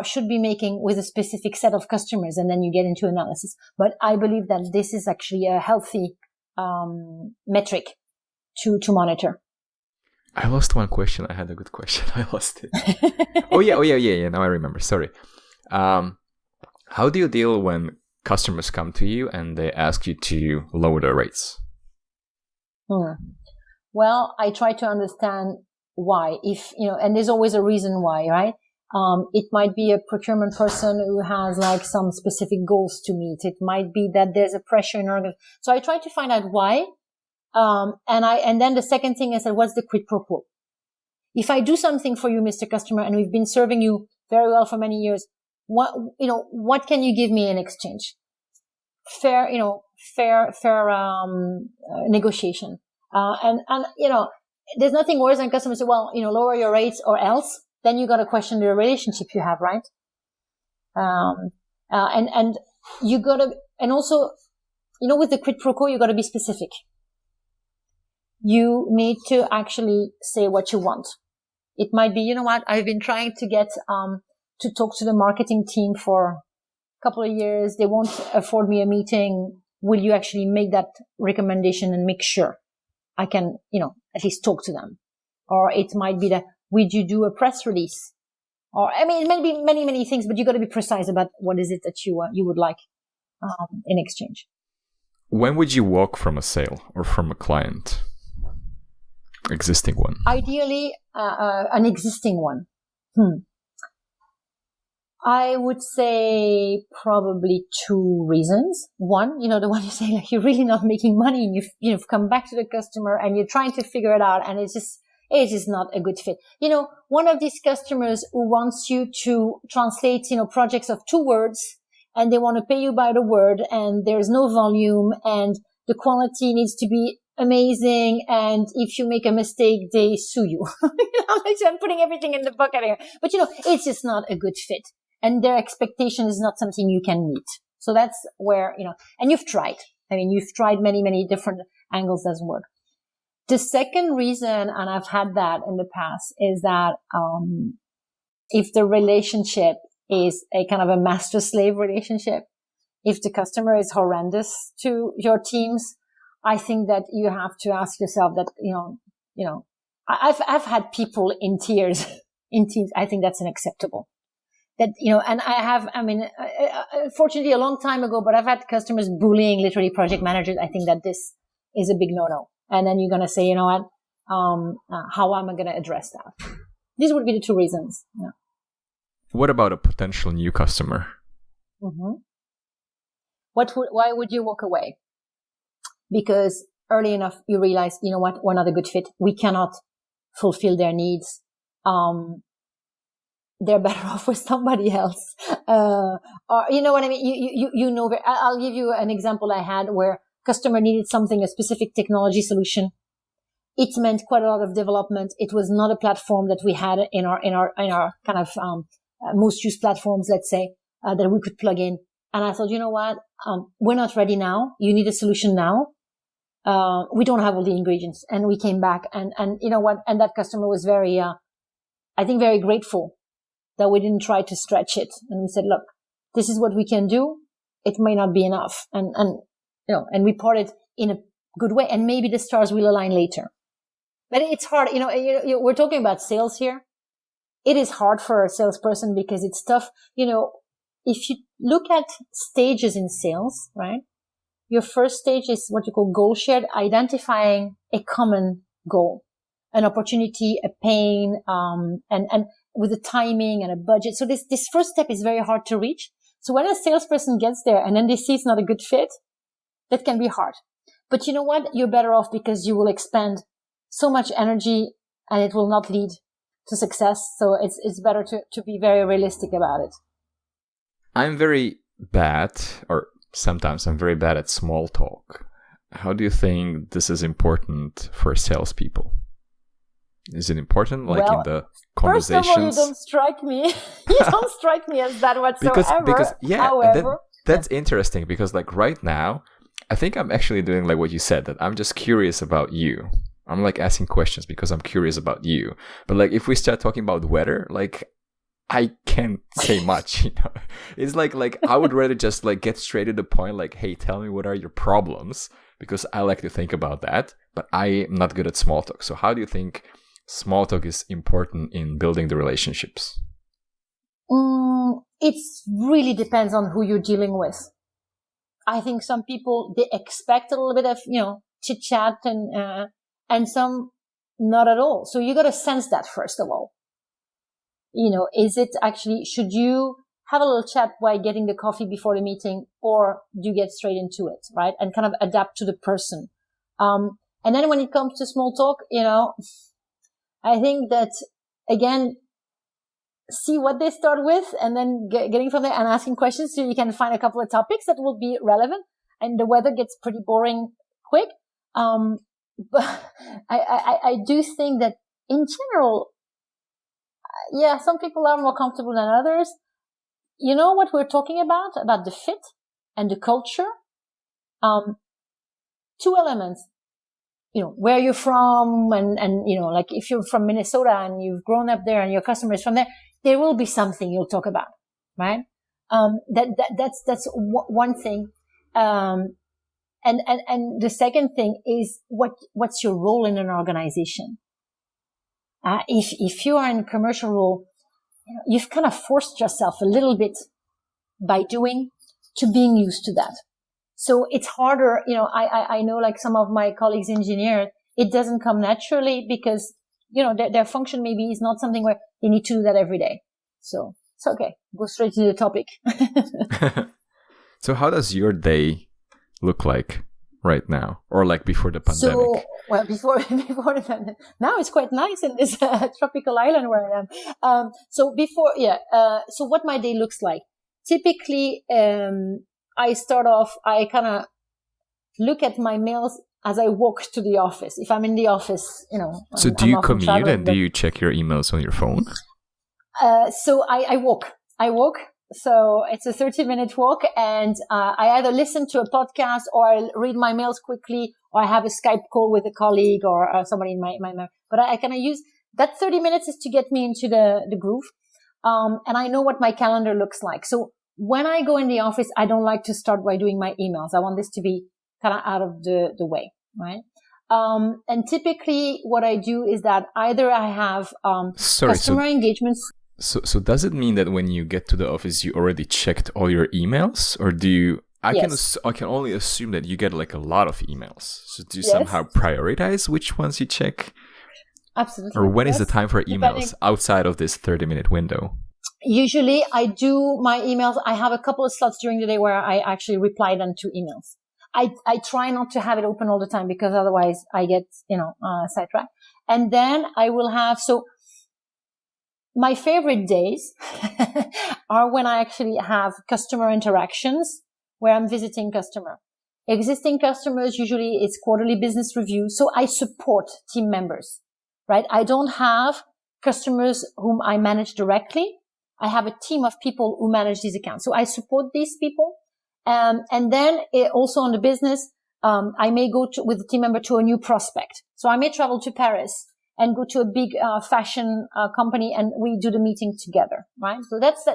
should be making with a specific set of customers. And then you get into analysis. But I believe that this is actually a healthy metric to monitor. I lost one question. I had a good question. I lost it. Oh yeah. Now I remember. Sorry. How do you deal when customers come to you and they ask you to lower their rates? Well, I try to understand why. If, and there's always a reason why, right? It might be a procurement person who has like some specific goals to meet. It might be that there's a pressure in organization. So I try to find out why. And then the second thing is, what's the quid pro quo? If I do something for you, Mr. Customer, and we've been serving you very well for many years, what can you give me in exchange? Fair negotiation. And there's nothing worse than customers say, well, lower your rates or else. Then you got to question the relationship you have, right? And you got to, and also, with the quid pro quo, you got to be specific. You need to actually say what you want. It might be, I've been trying to get, to talk to the marketing team for a couple of years. They won't afford me a meeting. Will you actually make that recommendation and make sure I can, at least talk to them? Or it might be that, would you do a press release? Or, it may be many, many things, but you got to be precise about what is it that you would like, in exchange. When would you walk from a sale or from a client? Existing one. Ideally, an existing one. I would say probably two reasons. One, the one you say, like, you're really not making money and you've come back to the customer and you're trying to figure it out and it's just not a good fit. One of these customers who wants you to translate, projects of 2 words and they want to pay you by the word and there's no volume and the quality needs to be amazing. And if you make a mistake, they sue you. I'm putting everything in the bucket here, but it's just not a good fit. And their expectation is not something you can meet. So that's where, and you've tried. You've tried many, many different angles that doesn't work. The second reason, and I've had that in the past, is that, if the relationship is a kind of a master-slave relationship, if the customer is horrendous to your teams, I think that you have to ask yourself that, I've had people in tears in teams. I think that's unacceptable. That, and fortunately a long time ago, but I've had customers bullying literally project managers. I think that this is a big no-no. And then you're going to say, how am I going to address that? These would be the two reasons. Yeah. What about a potential new customer? Mm-hmm. Why would you walk away? Because early enough, you realize, we're not a good fit. We cannot fulfill their needs. They're better off with somebody else. Or, you know what I mean? I'll give you an example I had where customer needed something, a specific technology solution. It meant quite a lot of development. It was not a platform that we had in our kind of, most used platforms, let's say, that we could plug in. And I thought, you know what? We're not ready now. You need a solution now. We don't have all the ingredients. And we came back and you know what? And that customer was very, I think very grateful that we didn't try to stretch it. And we said, look, this is what we can do. It may not be enough. And we parted in a good way. And maybe the stars will align later. But it's hard. We're talking about sales here. It is hard for a salesperson because it's tough. If you look at stages in sales, right? Your first stage is what you call goal shared, identifying a common goal, an opportunity, a pain, and with a timing and a budget. So this first step is very hard to reach. So when a salesperson gets there and then they see it's not a good fit, that can be hard. But you know what? You're better off because you will expend so much energy and it will not lead to success. So it's better to be very realistic about it. I'm very bad, or sometimes I'm very bad at small talk. How do you think this is important for salespeople? Is it important, in the conversations? First of all, you don't strike me. You don't strike me as that whatsoever. Because yeah, however, that's interesting because right now, I think I'm actually doing what you said, that I'm just curious about you. I'm asking questions because I'm curious about you. But if we start talking about weather, I can't say much, It's like I would rather just get straight to the point, hey, tell me what are your problems, because I like to think about that, but I am not good at small talk. So how do you think small talk is important in building the relationships? It really depends on who you're dealing with. I think some people, they expect a little bit of, chit chat and some not at all. So you got to sense that first of all. Is it actually, should you have a little chat while getting the coffee before the meeting, or do you get straight into it, right? And kind of adapt to the person. And then when it comes to small talk, I think that again, see what they start with and then getting from there and asking questions so you can find a couple of topics that will be relevant. And the weather gets pretty boring quick. But I do think that in general, some people are more comfortable than others. You know what we're talking about the fit and the culture? Two elements. Where you're from and, like if you're from Minnesota and you've grown up there and your customer is from there will be something you'll talk about, right? That's one thing. And the second thing is what's your role in an organization? If you are in a commercial role, you've kind of forced yourself a little bit by doing to being used to that. So it's harder, I know like some of my colleagues engineers, it doesn't come naturally because, their function maybe is not something where they need to do that every day. So it's okay. Go straight to the topic. So how does your day look like right now, or like before the pandemic? Before the pandemic, now it's quite nice in this tropical island where I am. So what my day looks like. Typically, I start off, I kind of look at my mails as I walk to the office. If I'm in the office, So do you commute and do you check your emails on your phone? So I walk. So it's a 30-minute walk, and I either listen to a podcast or I read my mails quickly, or I have a Skype call with a colleague or somebody in my but I kind of use that 30 minutes is to get me into the groove. And I know what my calendar looks like. So when I go in the office, I don't like to start by doing my emails. I want this to be kind of out of the way, right? And typically what I do is that either I have customer engagements. So does it mean that when you get to the office, you already checked all your emails, or do you? I can only assume that you get like a lot of emails. So do you somehow prioritize which ones you check? Absolutely. Or when is the time for emails outside of this 30-minute window? Usually I do my emails. I have a couple of slots during the day where I actually reply then to emails. I try not to have it open all the time because otherwise I get, sidetracked. And then I will have, my favorite days are when I actually have customer interactions where I'm visiting customer. Existing customers, usually it's quarterly business review. So I support team members, right? I don't have customers whom I manage directly. I have a team of people who manage these accounts. So I support these people. And then also on the business, I may go with the team member to a new prospect. So I may travel to Paris and go to a big fashion company, and we do the meeting together, right? So that's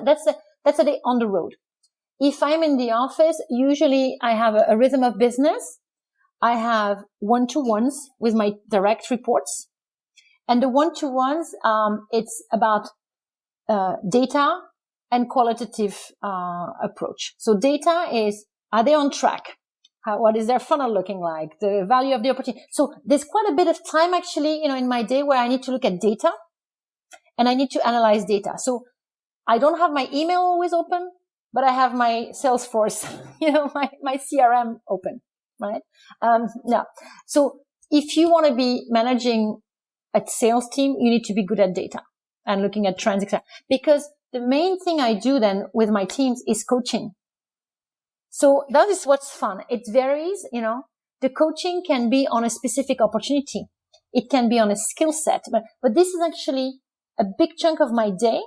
a day on the road. If I'm in the office, usually I have a rhythm of business. I have one-to-ones with my direct reports, and the one-to-ones, it's about data and qualitative approach. So data is, are they on track? What is their funnel looking like? The value of the opportunity. So there's quite a bit of time actually, in my day where I need to look at data and I need to analyze data. So I don't have my email always open, but I have my Salesforce, my CRM open, right? So if you want to be managing a sales team, you need to be good at data and looking at trends, etc. Because the main thing I do then with my teams is coaching. So that is what's fun. It varies, the coaching can be on a specific opportunity. It can be on a skill set, but this is actually a big chunk of my day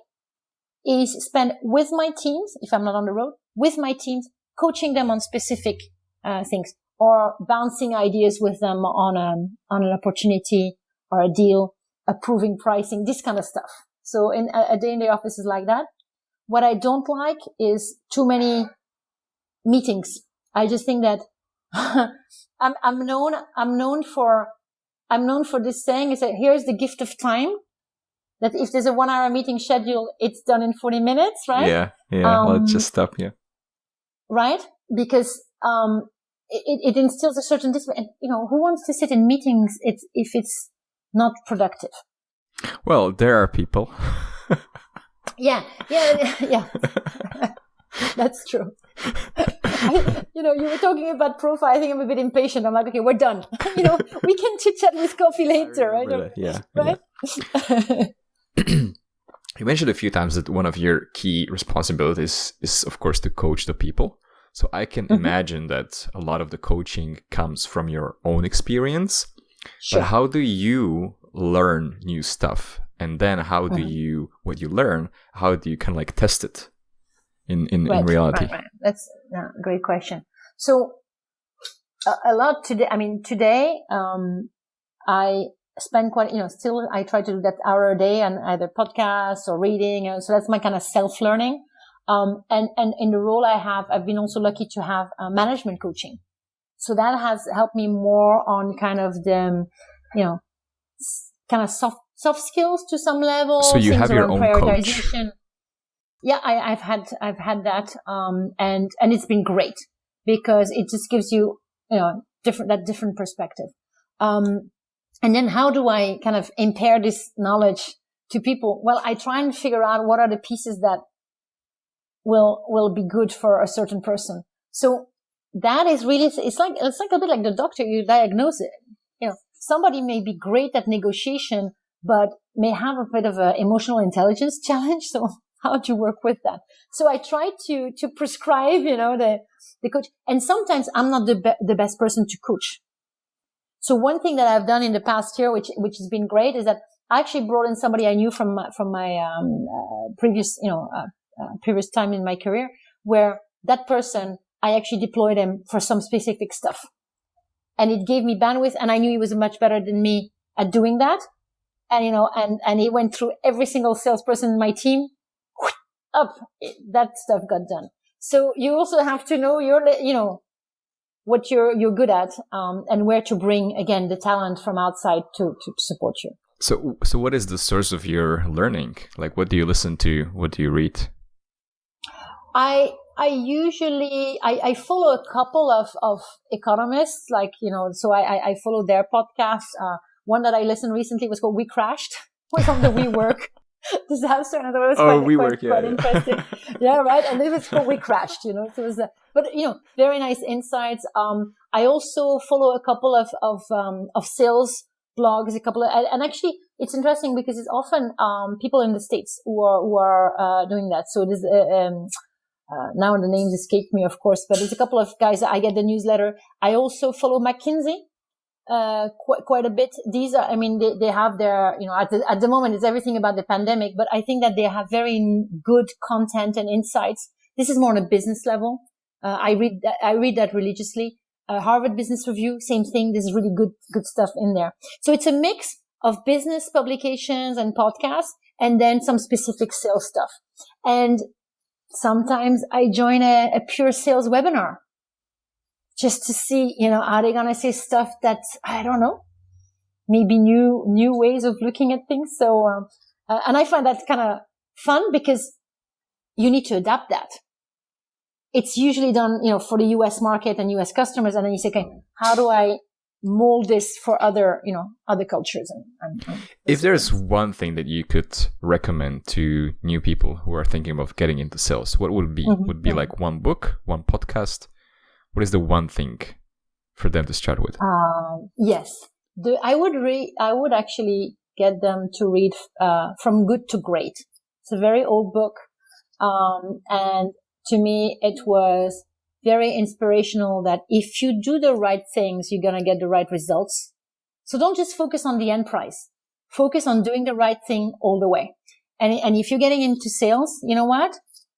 is spent with my teams. If I'm not on the road, with my teams, coaching them on specific, things or bouncing ideas with them on an opportunity or a deal, approving pricing, this kind of stuff. So in a day in the office is like that. What I don't like is too many meetings. I just think that I'm known for this saying is that here's the gift of time. That if there's a 1-hour meeting schedule, it's done in 40 minutes, right? Yeah. Let's just stop here. Right? Because it instills a certain discipline. And, who wants to sit in meetings if it's not productive? Well, there are people. Yeah. That's true. You were talking about profile. I think I'm a bit impatient. I'm like, okay, we're done. We can chit chat with coffee later, right? Yeah. Right. Yeah. You mentioned a few times that one of your key responsibilities is, of course, to coach the people. So I can imagine that a lot of the coaching comes from your own experience. Sure. But how do you learn new stuff? And then how do you, what you learn, how do you kind of like test it in reality? Right. That's a great question. So a lot today, today, I spend quite, still I try to do that hour a day on either podcasts or reading. So that's my kind of self-learning. And in the role I have, I've been also lucky to have management coaching. So that has helped me more on kind of the, kind of soft skills to some level. So you have your own coach. Yeah, I've had that. And it's been great because it just gives you, different perspective. And then how do I kind of impare this knowledge to people? Well, I try and figure out what are the pieces that will be good for a certain person. So that is really, it's like a bit like the doctor, you diagnose it. Somebody may be great at negotiation, but may have a bit of an emotional intelligence challenge. So how do you work with that? So I try to prescribe, the coach. And sometimes I'm not the best person to coach. So one thing that I've done in the past year, which has been great, is that I actually brought in somebody I knew from my previous time in my career, where that person, I actually deployed him for some specific stuff. And it gave me bandwidth, and I knew he was much better than me at doing that. And, and he went through every single salesperson in my team, that stuff got done. So you also have to know what you're good at, and where to bring, again, the talent from outside to support you. So what is the source of your learning? Like, what do you listen to? What do you read? I usually, I follow a couple of economists, so I follow their podcasts. One that I listened recently was called We Crashed, was on the WeWork disaster, and I thought it was quite interesting. Yeah, right. And it was called We Crashed, so it was, but very nice insights. I also follow a couple of sales blogs, and actually it's interesting because it's often, people in the States who are doing that. So there's, now the names escape me, of course, but there's a couple of guys that I get the newsletter. I also follow McKinsey, quite a bit. These are, they have their, at the moment it's everything about the pandemic, but I think that they have very good content and insights. This is more on a business level. I read that religiously. Harvard Business Review, same thing. There's really good stuff in there. So it's a mix of business publications and podcasts, and then some specific sales stuff. And sometimes I join a pure sales webinar just to see, are they going to say stuff that, I don't know, maybe new ways of looking at things. So, and I find that kind of fun because you need to adapt that. It's usually done, for the US market and US customers. And then you say, okay, how do I mold this for other cultures? And if there's one thing that you could recommend to new people who are thinking of getting into sales, what would it be? Would it be like one book, one podcast? What is the one thing for them to start with? Yes. I would actually get them to read, From Good to Great. It's a very old book. And to me, it was very inspirational that if you do the right things, you're going to get the right results. So don't just focus on the end price. Focus on doing the right thing all the way. And if you're getting into sales, you know what?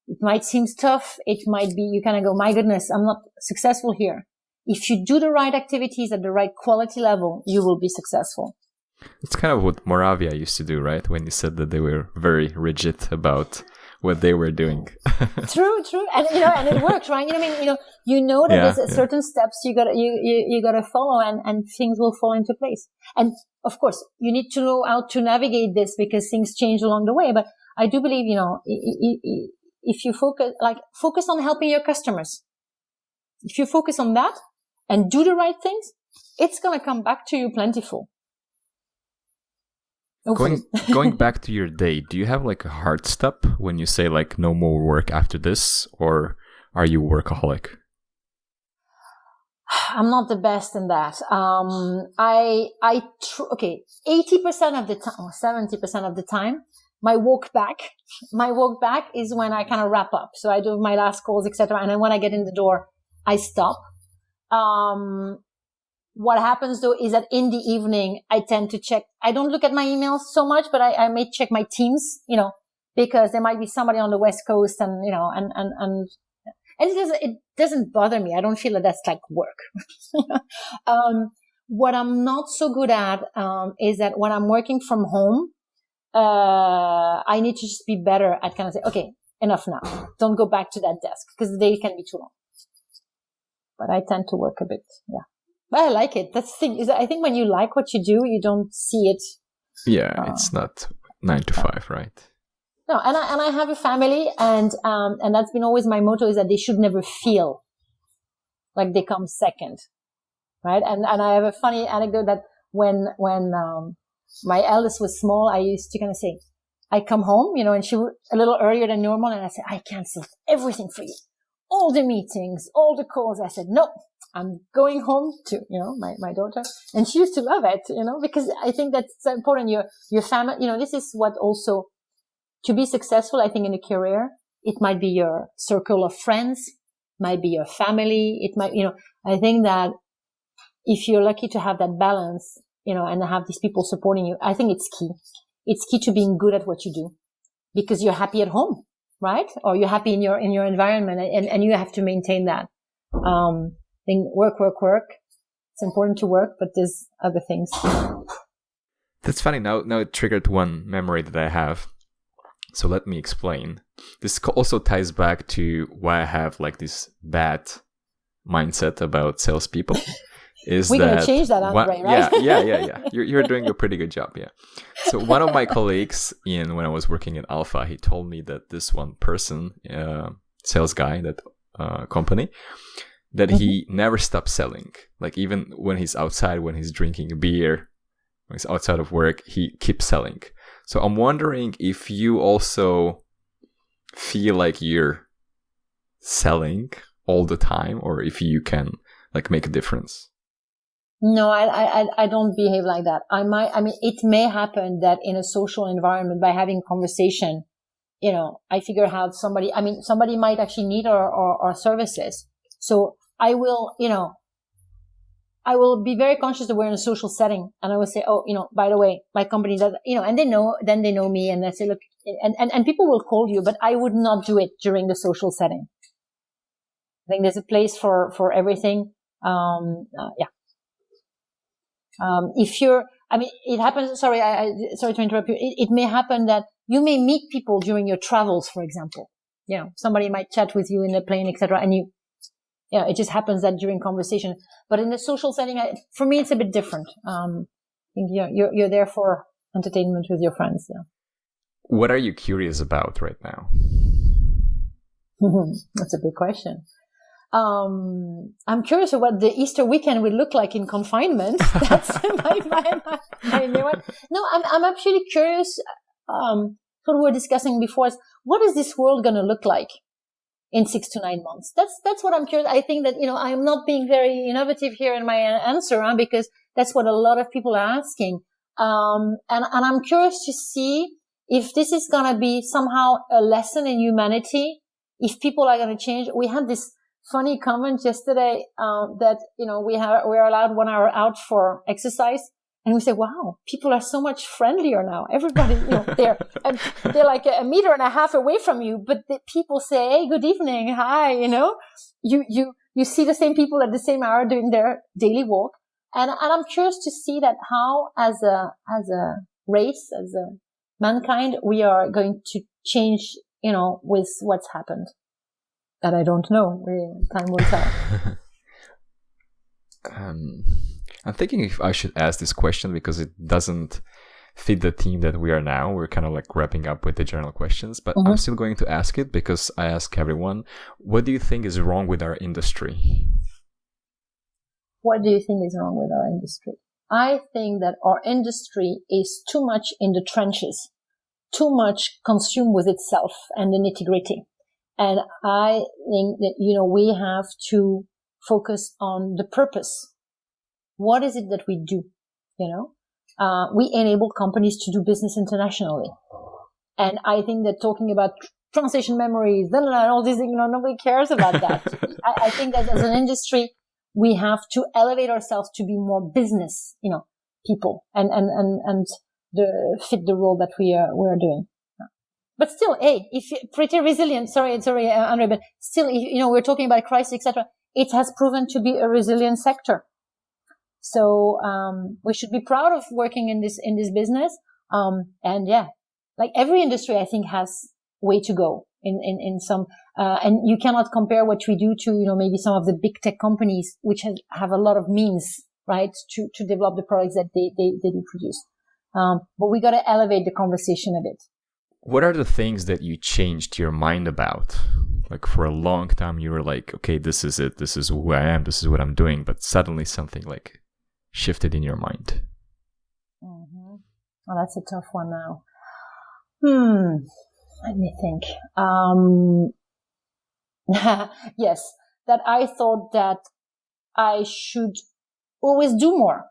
It might seem tough. It might be, you kind of go, my goodness, I'm not successful here. If you do the right activities at the right quality level, you will be successful. It's kind of what Moravia used to do, right? When you said that they were very rigid about what they were doing. True. And, and it works, right? That there's certain steps you gotta follow and things will fall into place. And of course, you need to know how to navigate this because things change along the way. But I do believe, if you focus on helping your customers, If you focus on that and do the right things, it's going to come back to you plentiful. Going back to your day, do you have like a hard stop when you say like no more work after this, or are you workaholic? I'm not the best in that. 80% of the time, or 70% of the time, my walk back is when I kind of wrap up. So I do my last calls, etc. And then when I get in the door, I stop. What happens though is that in the evening, I tend to check. I don't look at my emails so much, but I may check my Teams, because there might be somebody on the West Coast and it doesn't bother me. I don't feel that that's like work. What I'm not so good at, is that when I'm working from home, I need to just be better at kind of say, okay, enough now. Don't go back to that desk because the day can be too long. But I tend to work a bit. Yeah. But I like it. That's the thing is that I think when you like what you do, you don't see it. Yeah. It's not 9 to 5, right? No. And I have a family and that's been always my motto is that they should never feel like they come second. Right. And I have a funny anecdote that when my eldest was small, I used to kind of say, I come home, and she was a little earlier than normal. And I said, I canceled everything for you. All the meetings, all the calls. I said, no, I'm going home to, my daughter. And she used to love it, because I think that's important. Your family, this is what also to be successful, I think in a career, it might be your circle of friends, might be your family. It might, I think that if you're lucky to have that balance, and have these people supporting you, I think it's key. It's key to being good at what you do because you're happy at home, right? Or you're happy in your environment and you have to maintain that. I think work. It's important to work, but there's other things. That's funny. Now it triggered one memory that I have. So let me explain. This also ties back to why I have like this bad mindset about salespeople. We're going to change that, Andre, right? Yeah. You're doing a pretty good job, yeah. So one of my colleagues, Ian, when I was working at Alpha, he told me that this one person, sales guy, that company, that he never stops selling. Like even when he's outside, when he's drinking a beer, when he's outside of work, he keeps selling. So I'm wondering if you also feel like you're selling all the time, or if you can like make a difference. No, I don't behave like that. It may happen that in a social environment by having conversation, I figure out somebody might actually need our services. So I will be very conscious that we're in a social setting and I will say, oh, by the way, my company does, and they know me and they say, look, and people will call you, but I would not do it during the social setting. I think there's a place for everything. Yeah. It happens, sorry to interrupt you. It may happen that you may meet people during your travels, for example. Somebody might chat with you in a plane, etc. And it just happens that during conversation. But in a social setting, for me, it's a bit different. I think you're there for entertainment with your friends. Yeah. What are you curious about right now? That's a big question. I'm curious about what the Easter weekend will look like in confinement. That's my new one. No, I'm actually curious. What we were discussing before is what is this world going to look like in 6 to 9 months? That's what I'm curious. I think that, I'm not being very innovative here in my answer, because that's what a lot of people are asking. And I'm curious to see if this is going to be somehow a lesson in humanity, if people are going to change. We had this funny comment yesterday, that, we're allowed 1 hour out for exercise. And we say, wow, people are so much friendlier now. Everybody, they're like a meter and a half away from you, but the people say, hey, good evening. Hi. You see the same people at the same hour doing their daily walk. And I'm curious to see that how as a race, as a mankind, we are going to change, with what's happened. That I don't know. Time will tell. I'm thinking if I should ask this question because it doesn't fit the theme that we are now. We're kind of like wrapping up with the general questions, but I'm still going to ask it because I ask everyone, what do you think is wrong with our industry? what do you think is wrong with our industry? I think that our industry is too much in the trenches, too much consumed with itself and the nitty-gritty. And I think that, we have to focus on the purpose. What is it that we do? We enable companies to do business internationally. And I think that talking about translation memories, all these things, nobody cares about that. I think that as an industry, we have to elevate ourselves to be more business, people and fit the role that we are doing. But still, hey, if you're pretty resilient, sorry, Andre, but still, we're talking about crisis, etc. It has proven to be a resilient sector. So, we should be proud of working in this business. And yeah, like every industry, I think has way to go in some, and you cannot compare what we do to, maybe some of the big tech companies, which have a lot of means, right, to develop the products that they do produce. But we got to elevate the conversation a bit. What are the things that you changed your mind about? Like for a long time, you were like, okay, this is it. This is who I am. This is what I'm doing. But suddenly something like shifted in your mind. Mm-hmm. Oh, that's a tough one now. Let me think. Yes, that I thought that I should always do more.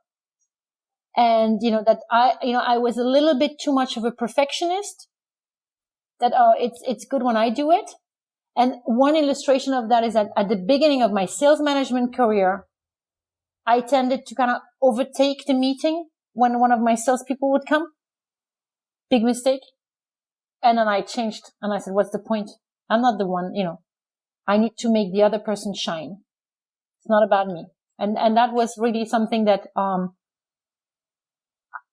And, that I was a little bit too much of a perfectionist. That, it's good when I do it. And one illustration of that is that at the beginning of my sales management career, I tended to kind of overtake the meeting when one of my salespeople would come. Big mistake. And then I changed and I said, what's the point? I'm not the one, I need to make the other person shine. It's not about me. And that was really something that,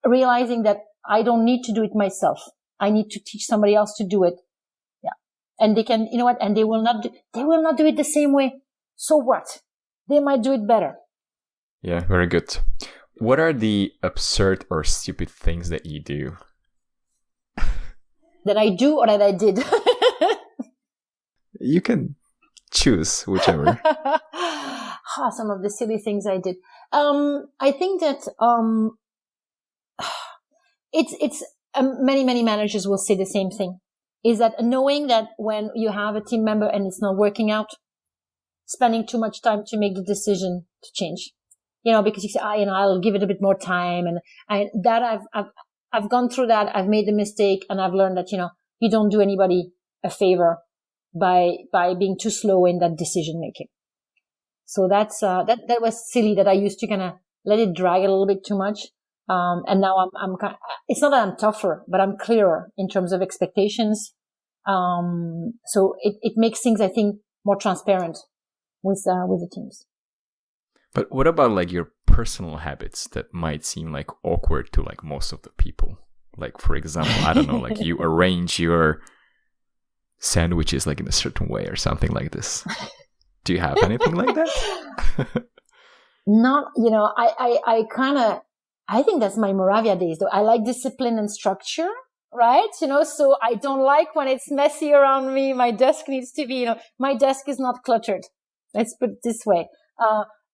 realizing that I don't need to do it myself. I need to teach somebody else to do it. Yeah. And they can, and they will not do it the same way. So what? They might do it better. Yeah, very good. What are the absurd or stupid things that you do? That I do or that I did? You can choose whichever. Some of the silly things I did. I think that, it's many managers will say the same thing, is that knowing that when you have a team member and it's not working out, spending too much time to make the decision to change, because you say, I'll give it a bit more time. And I've gone through that. I've made the mistake and I've learned that, you don't do anybody a favor by being too slow in that decision making. So that's, that was silly that I used to kind of let it drag a little bit too much. And now I'm kind of, it's not that I'm tougher, but I'm clearer in terms of expectations. So it makes things, I think, more transparent with the teams. But what about like your personal habits that might seem like awkward to like most of the people? Like, for example, I don't know, like you arrange your sandwiches like in a certain way or something like this. Do you have anything like that? Not, I think that's my Moravia days though. I like discipline and structure, right? So I don't like when it's messy around me. My desk needs to be, my desk is not cluttered. Let's put it this way.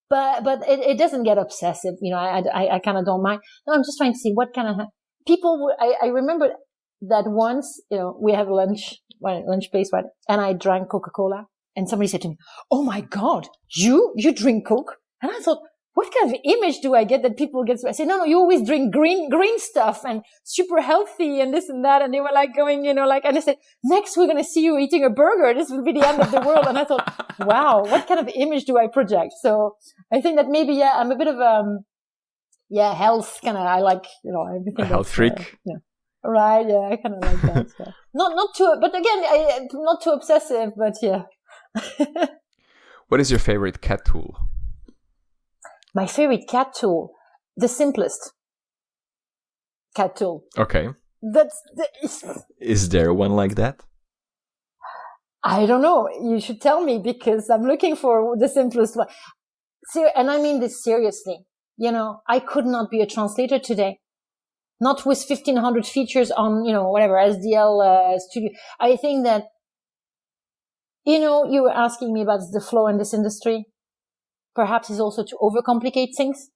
But it doesn't get obsessive. I kind of don't mind. No, I'm just trying to see what kind of people I remember that once, we have lunch place, right? And I drank Coca-Cola and somebody said to me, "Oh my God, you drink Coke?" And I thought, what kind of image do I get that people get? I said, no, you always drink green stuff and super healthy and this and that. And they were like going, and I said, next we're going to see you eating a burger. This will be the end of the world. And I thought, wow, what kind of image do I project? So I think that maybe, I'm a bit of, health kind of, I like, everything. A health freak. Yeah. Right. Yeah. I kind of like that. So. Not too, but again, not too obsessive, but yeah. What is your favorite cat tool? My favorite cat tool, the simplest cat tool. Okay. Is there one like that? I don't know. You should tell me because I'm looking for the simplest one. And I mean this seriously. I could not be a translator today. Not with 1,500 features on, whatever, SDL Studio. I think that, you were asking me about the flow in this industry. perhaps is also to overcomplicate things.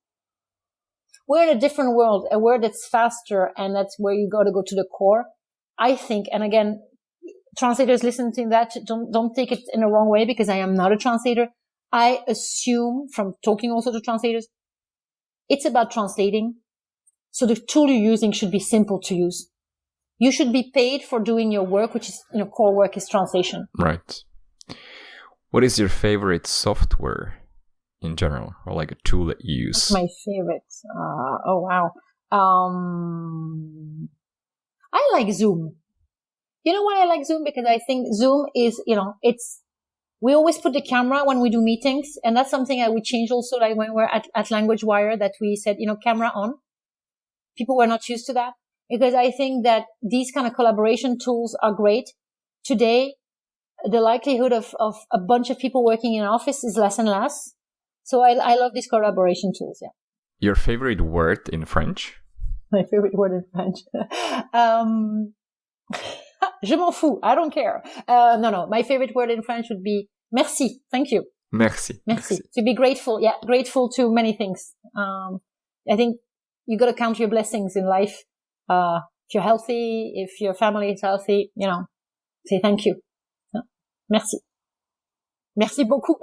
We're in a different world, a world that's faster, and that's where you got to go to the core. I think, and again, translators listening to that, don't take it in the wrong way, because I am not a translator. I assume from talking also to translators, it's about translating. So the tool you're using should be simple to use. You should be paid for doing your work, which is, core work is translation. Right. What is your favorite software in general, or like a tool that you use? That's my favorite. Oh, wow. I like Zoom. You know why I like Zoom? Because I think Zoom is, we always put the camera when we do meetings. And that's something I would change also, like when we're at Language Wire, that we said, camera on. People were not used to that, because I think that these kind of collaboration tools are great. Today, the likelihood of a bunch of people working in an office is less and less. So I love these collaboration tools. Yeah. Your favorite word in French? My favorite word in French. Je m'en fous. I don't care. No. My favorite word in French would be merci. Thank you. Merci. To be grateful. Yeah. Grateful to many things. I think you got to count your blessings in life. If you're healthy, if your family is healthy, say thank you. Merci. Merci beaucoup.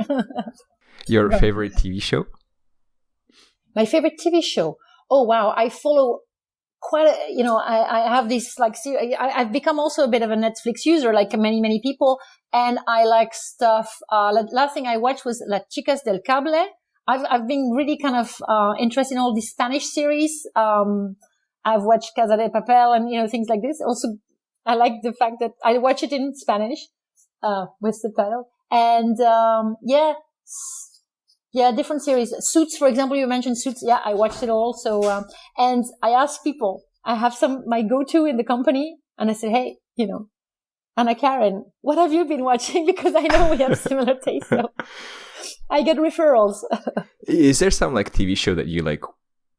Your favorite TV show? My favorite TV show. Oh, wow. I follow quite I have this I've become also a bit of a Netflix user, like many, many people. And I like stuff. Last thing I watched was Las Chicas del Cable. I've been really kind of, interested in all these Spanish series. I've watched Casa de Papel and, things like this. Also, I like the fact that I watch it in Spanish, with subtitle. And, different series. Suits, for example, you mentioned Suits. Yeah, I watched it all. So, and I ask people, I have my go-to in the company, and I said, hey, Anna Karen, what have you been watching? Because I know we have similar tastes. So I get referrals. Is there some TV show that you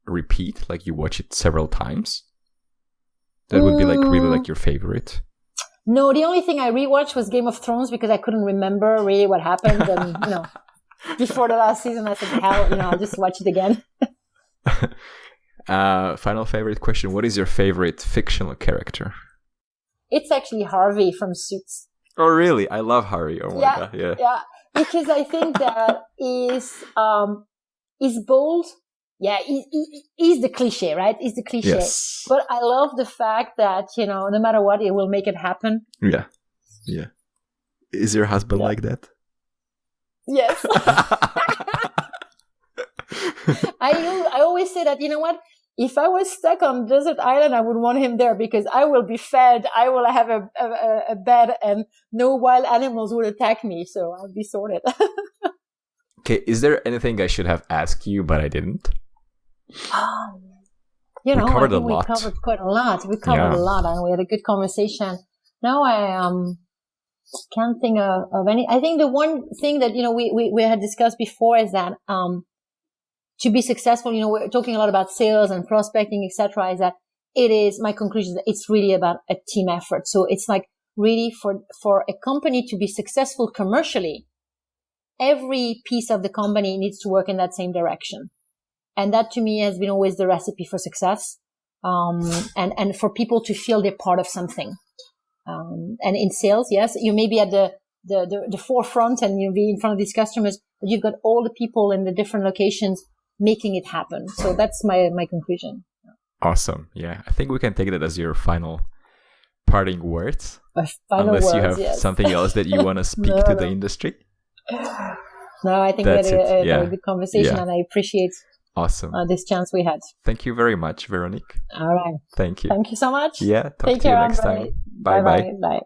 repeat, like you watch it several times? That would be really your favorite? No, the only thing I rewatched was Game of Thrones, because I couldn't remember really what happened. And, before the last season, I said, hell, I'll just watch it again. Final favorite question. What is your favorite fictional character? It's actually Harvey from Suits. Oh, really? I love Harvey. Oh my God. Yeah. Yeah. Because I think that is bold. Yeah. He's the cliche, right? He's the cliche. Yes. But I love the fact that, no matter what, it will make it happen. Yeah. Yeah. Is your husband like that? Yes. I always say that, if I was stuck on desert island, I would want him there, because I will be fed. I will have a bed, and no wild animals would attack me. So I'll be sorted. Okay. Is there anything I should have asked you, but I didn't? We covered quite a lot. We covered a lot, and we had a good conversation. Now I can't think of any. I think the one thing that, we had discussed before is that, to be successful, we're talking a lot about sales and prospecting, etc. Is that my conclusion is that it's really about a team effort. So it's really for a company to be successful commercially, every piece of the company needs to work in that same direction. And that to me has been always the recipe for success. And for people to feel they're part of something. And in sales, yes, you may be at the forefront and you'll be in front of these customers, but you've got all the people in the different locations making it happen. So that's my conclusion. Awesome. Yeah. I think we can take that as your final parting words. Unless you have something else that you want to speak to the industry. No, I think we had a very good conversation, and I appreciate this chance we had. Thank you very much, Véronique. All right. Thank you. Thank you so much. Yeah. Talk to you next time. Bye-bye. Bye.